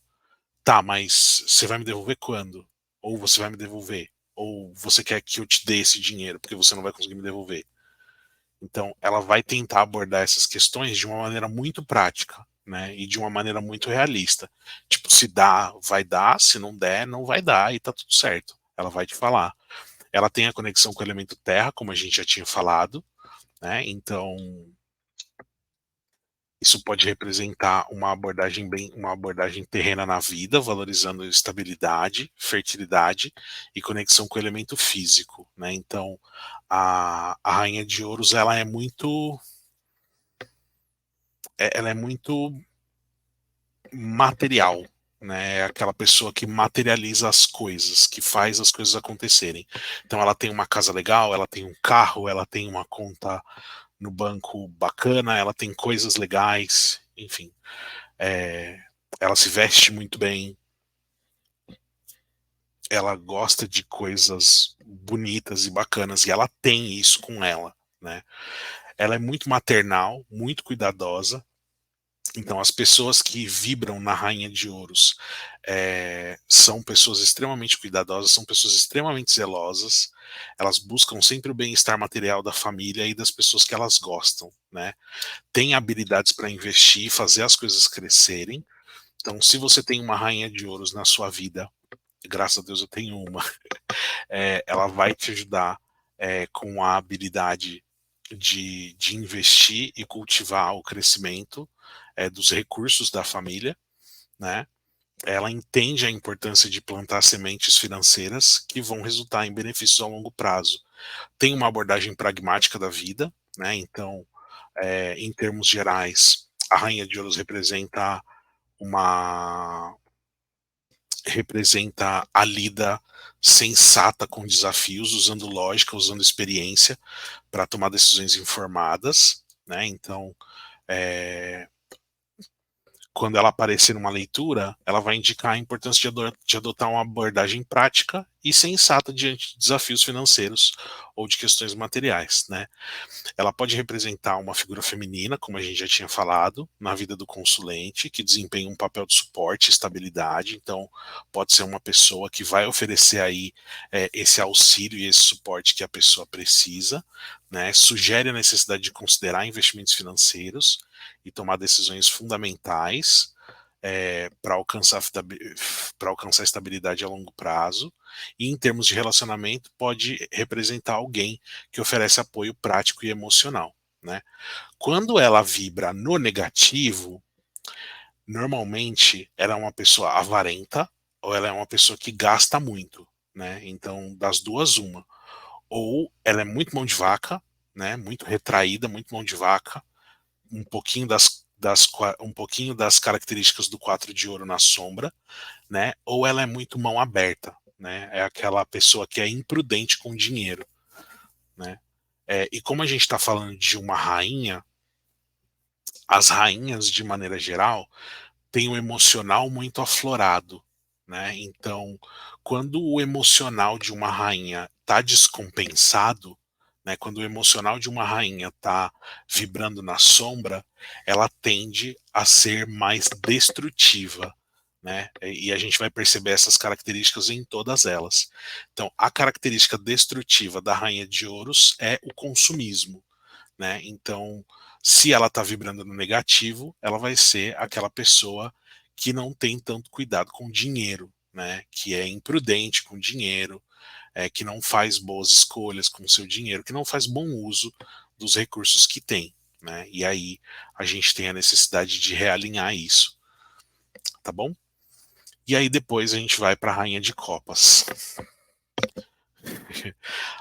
Tá, mas você vai me devolver quando? Ou você vai me devolver? Ou você quer que eu te dê esse dinheiro porque você não vai conseguir me devolver? Então, ela vai tentar abordar essas questões de uma maneira muito prática, né? E de uma maneira muito realista. Tipo, se dá, vai dar, se não der, não vai dar e tá tudo certo. Ela vai te falar. Ela tem a conexão com o elemento terra, como a gente já tinha falado, né? Então, isso pode representar uma abordagem terrena na vida, valorizando estabilidade, fertilidade e conexão com o elemento físico, né? Então, a rainha de ouros, ela é muito material, né? É aquela pessoa que materializa as coisas, que faz as coisas acontecerem. Então, ela tem uma casa legal, ela tem um carro, ela tem uma conta no banco bacana, ela tem coisas legais, enfim. É, ela se veste muito bem, ela gosta de coisas bonitas e bacanas, e ela tem isso com ela, né? Ela é muito maternal, muito cuidadosa. Então, as pessoas que vibram na Rainha de Ouros são pessoas extremamente cuidadosas, são pessoas extremamente zelosas. Elas buscam sempre o bem-estar material da família e das pessoas que elas gostam, né? Tem habilidades para investir e fazer as coisas crescerem. Então, se você tem uma rainha de ouros na sua vida, graças a Deus eu tenho uma, ela vai te ajudar com a habilidade de investir e cultivar o crescimento dos recursos da família, né? Ela entende a importância de plantar sementes financeiras que vão resultar em benefícios a longo prazo. Tem uma abordagem pragmática da vida, né? Então, em termos gerais, a Rainha de Ouros uma representa a lida sensata com desafios, usando lógica, usando experiência para tomar decisões informadas, né? Então, é, quando ela aparecer numa leitura, ela vai indicar a importância de adotar uma abordagem prática e sensata diante de desafios financeiros ou de questões materiais, né? Ela pode representar uma figura feminina, como a gente já tinha falado, na vida do consulente, que desempenha um papel de suporte e estabilidade. Então, pode ser uma pessoa que vai oferecer aí esse auxílio e esse suporte que a pessoa precisa, né? Sugere a necessidade de considerar investimentos financeiros e tomar decisões fundamentais para alcançar estabilidade a longo prazo. E em termos de relacionamento, pode representar alguém que oferece apoio prático e emocional, né? Quando ela vibra no negativo, normalmente ela é uma pessoa avarenta ou ela é uma pessoa que gasta muito, né? Então, das duas, uma. Ou ela é muito mão de vaca, né? Muito retraída, muito mão de vaca, um pouquinho um pouquinho das características do 4 de ouro na sombra, né? Ou ela é muito mão aberta, né? É aquela pessoa que é imprudente com dinheiro, né? E como a gente está falando de uma rainha, as rainhas, de maneira geral, têm um emocional muito aflorado, né? Então, quando o emocional de uma rainha está descompensado, né? Quando o emocional de uma rainha está vibrando na sombra, ela tende a ser mais destrutiva, né? E a gente vai perceber essas características em todas elas. Então, a característica destrutiva da rainha de ouros é o consumismo, né? Então, se ela está vibrando no negativo, ela vai ser aquela pessoa que não tem tanto cuidado com o dinheiro, né? Que é imprudente com o dinheiro, que não faz boas escolhas com o seu dinheiro, que não faz bom uso dos recursos que tem, né? E aí a gente tem a necessidade de realinhar isso, tá bom? E aí depois a gente vai para a Rainha de Copas.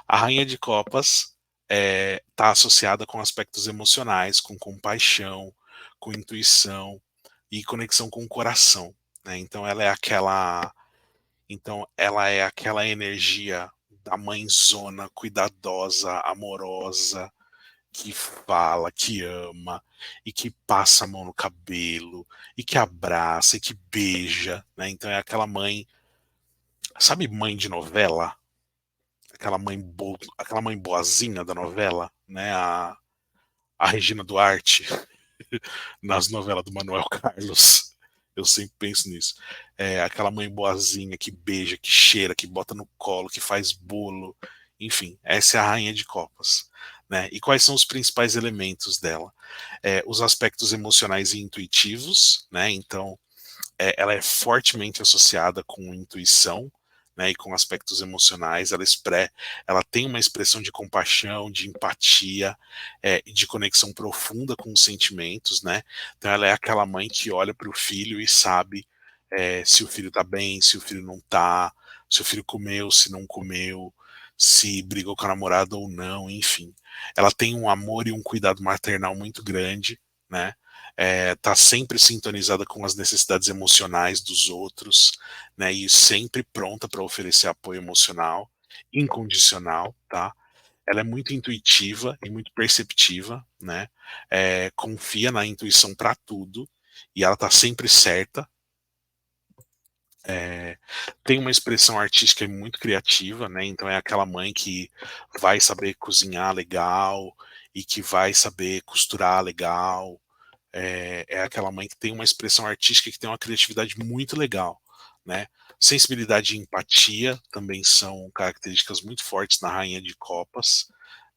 A rainha de copas está associada com aspectos emocionais, com compaixão, com intuição e conexão com o coração, né? Então ela é aquela energia da mãezona cuidadosa, amorosa, que fala, que ama e que passa a mão no cabelo e que abraça e que beija, né? Então é aquela mãe, sabe, mãe de novela? Aquela mãe boazinha da novela, né? A Regina Duarte nas novelas do Manuel Carlos. Eu sempre penso nisso. É aquela mãe boazinha que beija, que cheira, que bota no colo, que faz bolo. Enfim, essa é a rainha de copas. Né? E quais são os principais elementos dela? Os aspectos emocionais e intuitivos, né? Então, ela é fortemente associada com intuição, né, e com aspectos emocionais. Ela tem uma expressão de compaixão, de empatia, de conexão profunda com os sentimentos, né? Então ela é aquela mãe que olha para o filho e sabe se o filho está bem, se o filho não está, se o filho comeu, se não comeu, se brigou com a namorada ou não, enfim. Ela tem um amor e um cuidado maternal muito grande, né? Tá sempre sintonizada com as necessidades emocionais dos outros, né? E sempre pronta para oferecer apoio emocional, incondicional, tá? Ela é muito intuitiva e muito perceptiva, né? Confia na intuição para tudo e ela tá sempre certa. É, Tem uma expressão artística muito criativa, né? Então é aquela mãe que vai saber cozinhar legal e que vai saber costurar legal, aquela mãe que tem uma expressão artística, que tem uma criatividade muito legal, né? Sensibilidade e empatia também são características muito fortes na Rainha de Copas,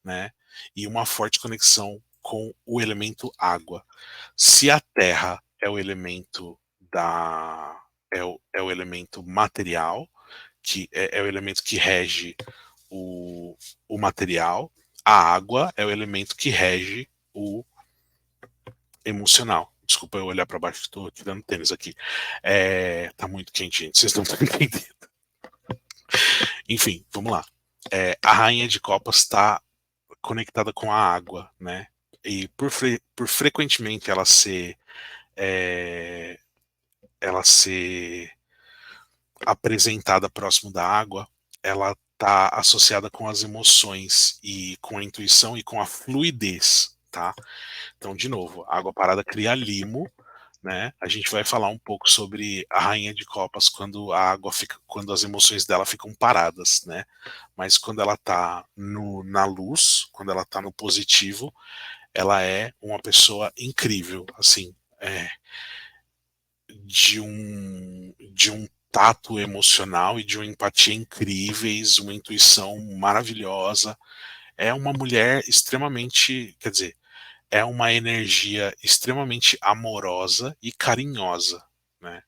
né? E uma forte conexão com o elemento água. Se a terra é o elemento da é o elemento material, que é o elemento que rege o, o material, a água é o elemento que rege o emocional. Desculpa eu olhar para baixo, estou tirando tênis aqui. Tá muito quente, gente. Vocês não estão entendendo. Enfim, vamos lá. A rainha de copas está conectada com a água, né? E por frequentemente é, ela ser apresentada próximo da água, ela está associada com as emoções e com a intuição e com a fluidez, tá? Então, de novo, a água parada cria limo, né? A gente vai falar um pouco sobre a rainha de copas quando as emoções dela ficam paradas, né? Mas quando ela tá na luz, quando ela tá no positivo, ela é uma pessoa incrível, assim, de um tato emocional e de uma empatia incríveis, uma intuição maravilhosa. É uma mulher extremamente, quer dizer, é uma energia extremamente amorosa e carinhosa, né?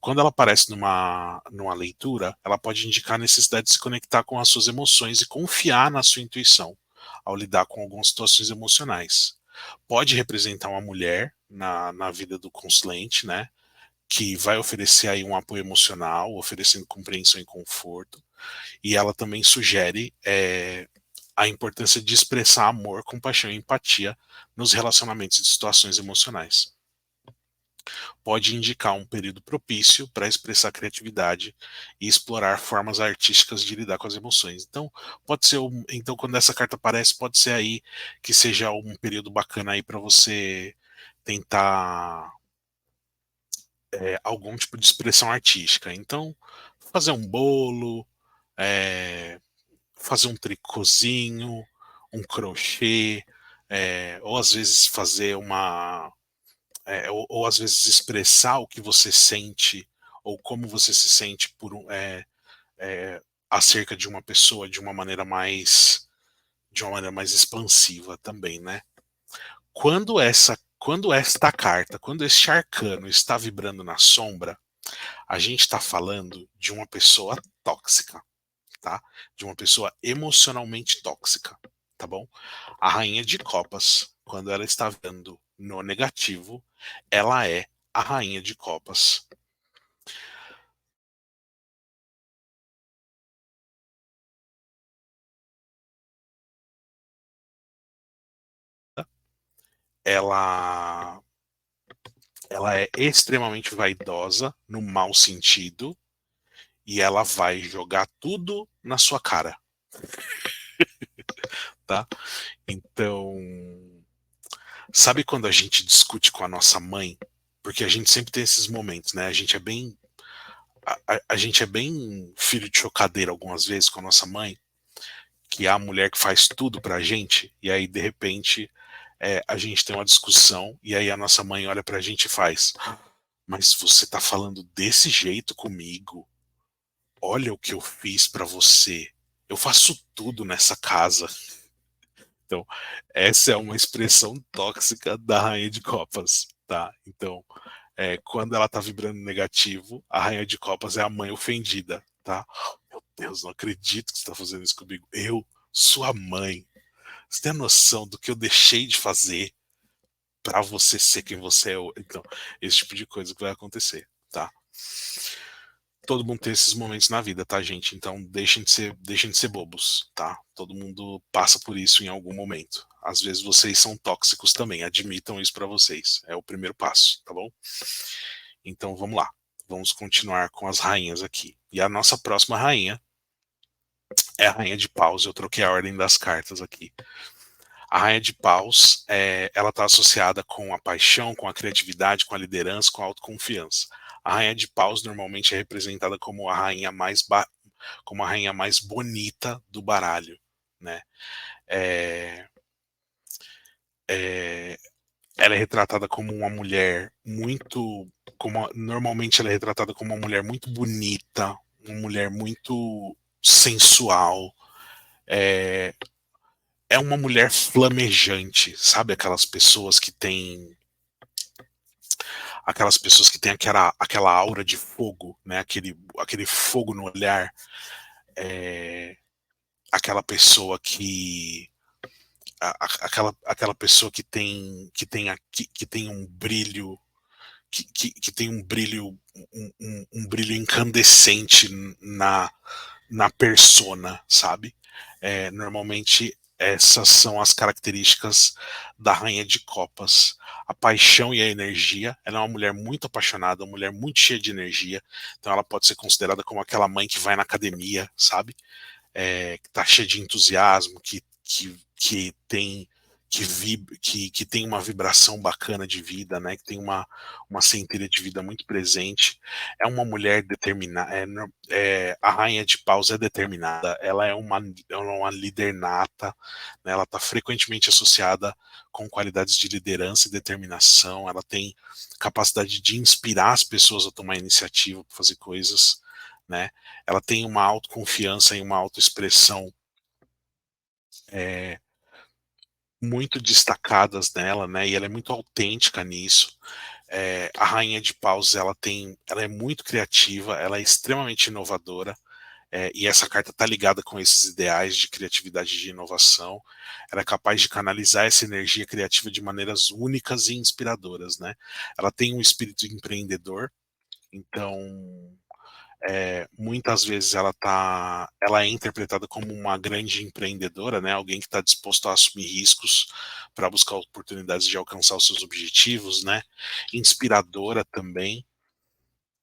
Quando ela aparece numa leitura, ela pode indicar a necessidade de se conectar com as suas emoções e confiar na sua intuição ao lidar com algumas situações emocionais. Pode representar uma mulher na vida do consulente, né? Que vai oferecer aí um apoio emocional, oferecendo compreensão e conforto. E ela também sugere a importância de expressar amor, compaixão e empatia nos relacionamentos e situações emocionais. Pode indicar um período propício para expressar criatividade e explorar formas artísticas de lidar com as emoções. Então, então quando essa carta aparece, pode ser aí que seja um período bacana aí para você tentar algum tipo de expressão artística. Então, fazer um bolo, é, fazer um tricôzinho, um crochê, ou às vezes fazer ou às vezes expressar o que você sente ou como você se sente é, acerca de uma pessoa de uma maneira mais expansiva também, né? Quando este arcano está vibrando na sombra, a gente está falando de uma pessoa tóxica, tá? De uma pessoa emocionalmente tóxica, tá bom? A rainha de copas, quando ela está vendo no negativo, ela é a rainha de copas. ela, ela é extremamente vaidosa, no mau sentido, e ela vai jogar tudo na sua cara, tá? Então, sabe quando a gente discute com a nossa mãe? Porque a gente sempre tem esses momentos, né? A gente é bem filho de chocadeira algumas vezes com a nossa mãe, que é a mulher que faz tudo pra gente, e aí de repente a gente tem uma discussão, e aí a nossa mãe olha pra gente e faz: mas você tá falando desse jeito comigo? Olha o que eu fiz pra você. Eu faço tudo nessa casa. Então, essa é uma expressão tóxica da Rainha de Copas, tá? Então, quando ela tá vibrando negativo, a Rainha de Copas é a mãe ofendida, tá? Meu Deus, não acredito que você tá fazendo isso comigo. Eu, sua mãe. Você tem a noção do que eu deixei de fazer pra você ser quem você é? Então, esse tipo de coisa que vai acontecer, tá? Todo mundo tem esses momentos na vida, tá, gente? Então deixem de ser bobos, tá? Todo mundo passa por isso em algum momento. Às vezes vocês são tóxicos também, admitam isso pra vocês. É o primeiro passo, tá bom? Então vamos lá. Vamos continuar com as rainhas aqui. E a nossa próxima rainha é a rainha de paus. Eu troquei a ordem das cartas aqui. A rainha de paus, ela está associada com a paixão, com a criatividade, com a liderança, com a autoconfiança. A rainha de paus normalmente é representada como como a rainha mais bonita do baralho, né? É, é, ela é retratada como uma mulher muito, normalmente ela é retratada como uma mulher muito bonita, uma mulher muito sensual. É, é uma mulher flamejante, sabe aquelas pessoas que têm aquela aura de fogo, né? Aquele fogo no olhar, é, aquela pessoa aquela pessoa que tem um brilho que tem um brilho incandescente na persona, sabe? Normalmente essas são as características da Rainha de Copas. A paixão e a energia. Ela é uma mulher muito apaixonada, uma mulher muito cheia de energia. Então ela pode ser considerada como aquela mãe que vai na academia, sabe? Que está cheia de entusiasmo, que tem que tem uma vibração bacana de vida, né? Que tem uma centelha de vida muito presente. É uma mulher determinada. A rainha de paus é determinada. Ela é uma líder nata. Né? Ela está frequentemente associada com qualidades de liderança e determinação. Ela tem capacidade de inspirar as pessoas a tomar iniciativa para fazer coisas, né? Ela tem uma autoconfiança e uma autoexpressão é, muito destacadas nela, né? E ela é muito autêntica nisso. A Rainha de Paus, ela é muito criativa, ela é extremamente inovadora. E essa carta está ligada com esses ideais de criatividade e de inovação. Ela é capaz de canalizar essa energia criativa de maneiras únicas e inspiradoras, né? Ela tem um espírito empreendedor, então muitas vezes ela é interpretada como uma grande empreendedora, né? Alguém que está disposto a assumir riscos para buscar oportunidades de alcançar os seus objetivos, né? Inspiradora também.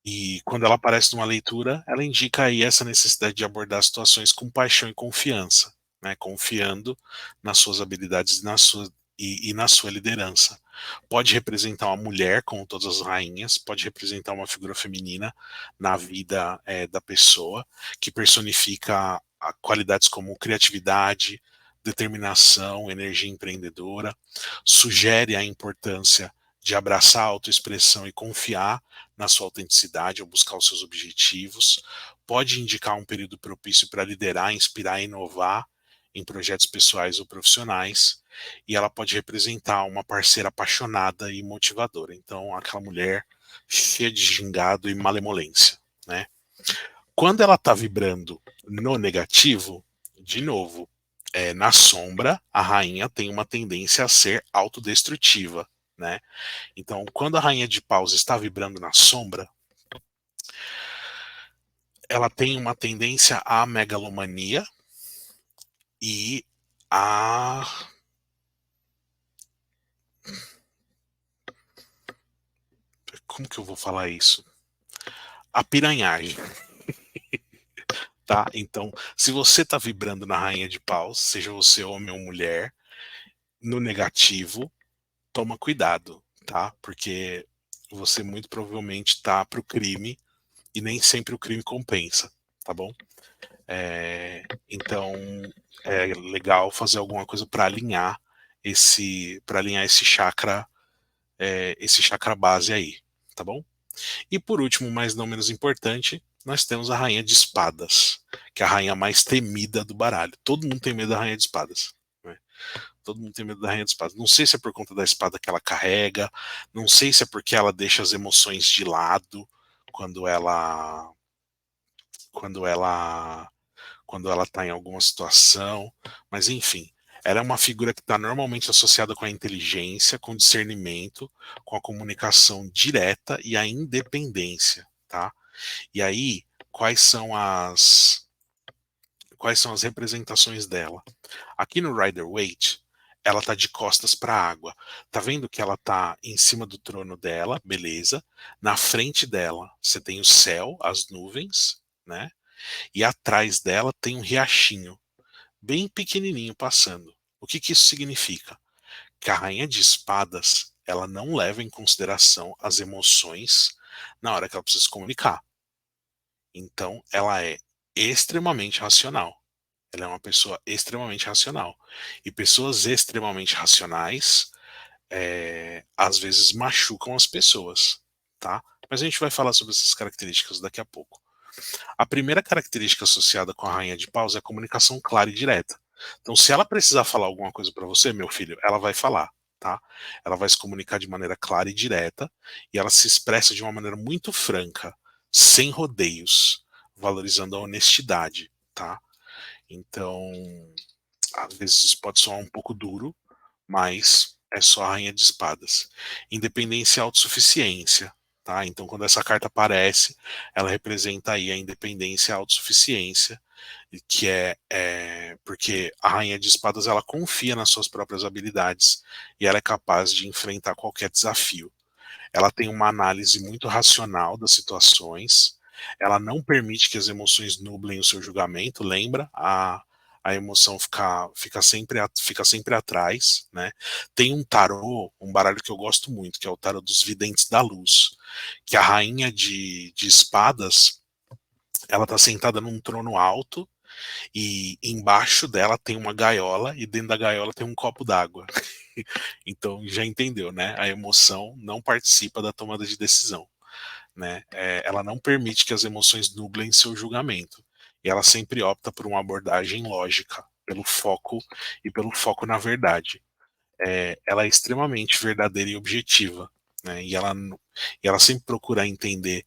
E quando ela aparece numa leitura, ela indica aí essa necessidade de abordar situações com paixão e confiança, né? Confiando nas suas habilidades e na sua liderança. Pode representar uma mulher, como todas as rainhas, pode representar uma figura feminina na vida da pessoa, que personifica qualidades como criatividade, determinação, energia empreendedora, sugere a importância de abraçar a autoexpressão e confiar na sua autenticidade ao buscar os seus objetivos, pode indicar um período propício para liderar, inspirar e inovar em projetos pessoais ou profissionais, e ela pode representar uma parceira apaixonada e motivadora. Então, aquela mulher cheia de gingado e malemolência, né? Quando ela está vibrando no negativo, de novo, na sombra, a rainha tem uma tendência a ser autodestrutiva, né? Então, quando a rainha de paus está vibrando na sombra, ela tem uma tendência à megalomania e a como que eu vou falar isso? A piranhagem, tá? Então, se você tá vibrando na rainha de paus, seja você homem ou mulher, no negativo, toma cuidado, tá? Porque você muito provavelmente tá pro crime e nem sempre o crime compensa, tá bom? Então é legal fazer alguma coisa para alinhar esse chakra base aí, tá bom? E por último, mas não menos importante, nós temos a rainha de espadas, que é a rainha mais temida do baralho. Todo mundo tem medo da rainha de espadas, né? Todo mundo tem medo da rainha de espadas. Não sei se é por conta da espada que ela carrega, não sei se é porque ela deixa as emoções de lado quando ela quando ela quando ela está em alguma situação, mas enfim, ela é uma figura que está normalmente associada com a inteligência, com o discernimento, com a comunicação direta e a independência, tá? E aí, quais são as representações dela? Aqui no Rider-Waite, ela tá de costas para a água. Tá vendo que ela tá em cima do trono dela, beleza? Na frente dela, você tem o céu, as nuvens, né? E atrás dela tem um riachinho, bem pequenininho passando. O que que isso significa? Que a rainha de espadas, ela não leva em consideração as emoções na hora que ela precisa se comunicar. Então, ela é extremamente racional. Ela é uma pessoa extremamente racional. E pessoas extremamente racionais, às vezes machucam as pessoas, tá? Mas a gente vai falar sobre essas características daqui a pouco. A primeira característica associada com a rainha de paus é a comunicação clara e direta. Então, se ela precisar falar alguma coisa para você, meu filho, ela vai falar, tá? Ela vai se comunicar de maneira clara e direta e ela se expressa de uma maneira muito franca, sem rodeios, valorizando a honestidade, tá? Então, às vezes isso pode soar um pouco duro, mas é só a rainha de espadas. Independência e autossuficiência, tá? Então, quando essa carta aparece, ela representa aí a independência e a autossuficiência, que é porque a rainha de espadas ela confia nas suas próprias habilidades e ela é capaz de enfrentar qualquer desafio. Ela tem uma análise muito racional das situações, ela não permite que as emoções nublem o seu julgamento, lembra? A emoção fica sempre atrás, né? Tem um tarô, um baralho que eu gosto muito, que é o tarô dos videntes da luz, que a rainha de espadas, ela está sentada num trono alto e embaixo dela tem uma gaiola e dentro da gaiola tem um copo d'água. Então já entendeu, né? A emoção não participa da tomada de decisão, né? Ela não permite que as emoções nublem seu julgamento. E ela sempre opta por uma abordagem lógica, pelo foco na verdade. Ela é extremamente verdadeira e objetiva, né? E ela sempre procura entender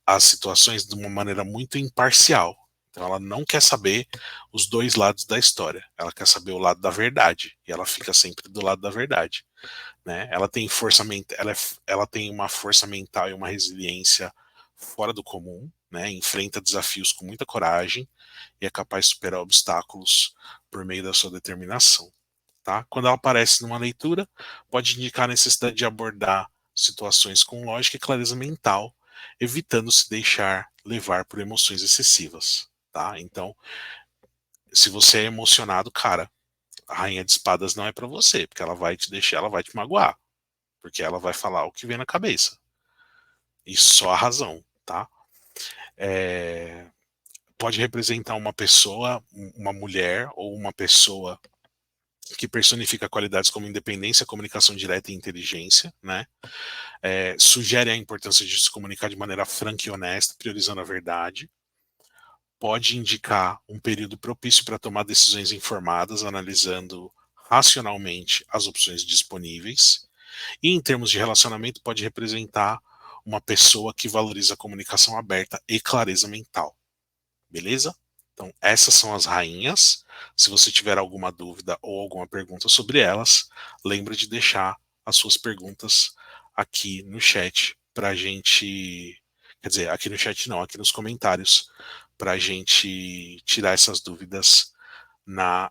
as situações de uma maneira muito imparcial. Então ela não quer saber os dois lados da história. Ela quer saber o lado da verdade. E ela fica sempre do lado da verdade, né? Ela tem ela tem uma força mental e uma resiliência fora do comum, né? Enfrenta desafios com muita coragem e é capaz de superar obstáculos por meio da sua determinação, tá? Quando ela aparece numa leitura, pode indicar a necessidade de abordar situações com lógica e clareza mental, evitando se deixar levar por emoções excessivas, tá? Então, se você é emocionado, cara, a rainha de espadas não é para você, porque ela vai te deixar, ela vai te magoar, porque ela vai falar o que vem na cabeça. E só a razão, tá? É, pode representar uma pessoa, uma mulher ou uma pessoa que personifica qualidades como independência, comunicação direta e inteligência, né? Sugere a importância de se comunicar de maneira franca e honesta, priorizando a verdade. Pode indicar um período propício para tomar decisões informadas, analisando racionalmente as opções disponíveis. E em termos de relacionamento, pode representar uma pessoa que valoriza a comunicação aberta e clareza mental. Beleza? Então, essas são as rainhas. Se você tiver alguma dúvida ou alguma pergunta sobre elas, lembre de deixar as suas perguntas aqui no chat para a gente. Quer dizer, aqui no chat não, aqui nos comentários, para a gente tirar essas dúvidas na,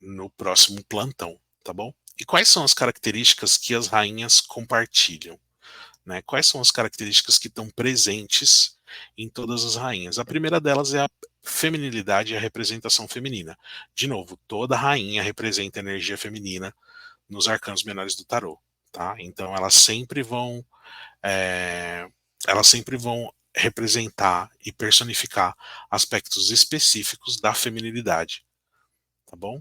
no próximo plantão, tá bom? E quais são as características que as rainhas compartilham? né? Quais são as características que estão presentes em todas as rainhas? A primeira delas é a feminilidade e a representação feminina. De novo, toda rainha representa energia feminina nos arcanos menores do tarô, tá? Então é, elas sempre vão representar e personificar aspectos específicos da feminilidade, tá bom?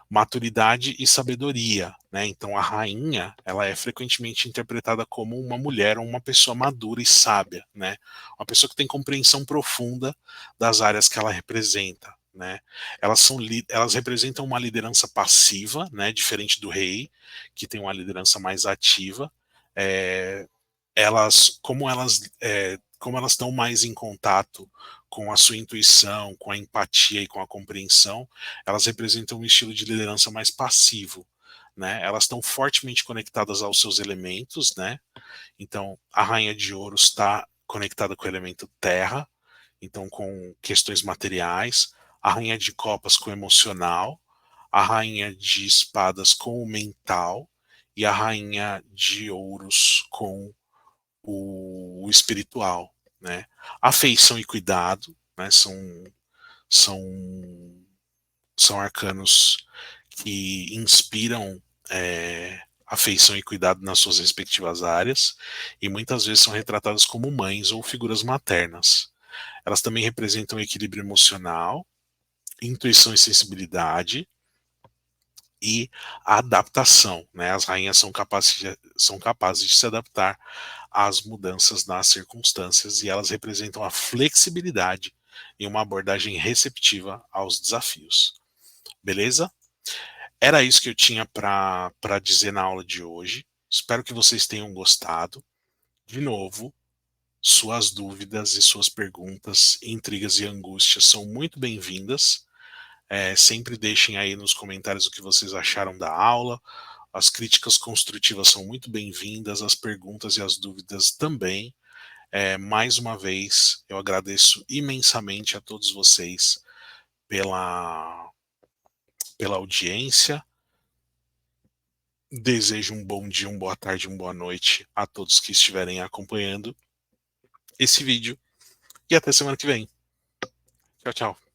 Maturidade e sabedoria, né? Então a rainha, ela é frequentemente interpretada como uma mulher ou uma pessoa madura e sábia, né? Uma pessoa que tem compreensão profunda das áreas que ela representa, né? Elas representam uma liderança passiva, né? Diferente do rei, que tem uma liderança mais ativa. É, como elas estão mais em contato com a sua intuição, com a empatia e com a compreensão, elas representam um estilo de liderança mais passivo, né? Elas estão fortemente conectadas aos seus elementos, né? Então, a Rainha de Ouros está conectada com o elemento terra, então com questões materiais, a Rainha de Copas com o emocional, a Rainha de Espadas com o mental e a Rainha de Ouros com o espiritual, né? Afeição e cuidado, né? São, são arcanos que inspiram afeição e cuidado nas suas respectivas áreas e muitas vezes são retratadas como mães ou figuras maternas. Elas também representam equilíbrio emocional, intuição e sensibilidade e a adaptação, né? As rainhas são capazes de se adaptar às mudanças nas circunstâncias e elas representam a flexibilidade e uma abordagem receptiva aos desafios. Beleza? Era isso que eu tinha para dizer na aula de hoje. Espero que vocês tenham gostado. De novo, suas dúvidas e suas perguntas, intrigas e angústias são muito bem-vindas. Sempre deixem aí nos comentários o que vocês acharam da aula. As críticas construtivas são muito bem-vindas, as perguntas e as dúvidas também. Mais uma vez, eu agradeço imensamente a todos vocês pela audiência. Desejo um bom dia, uma boa tarde, uma boa noite a todos que estiverem acompanhando esse vídeo e até semana que vem. Tchau, tchau.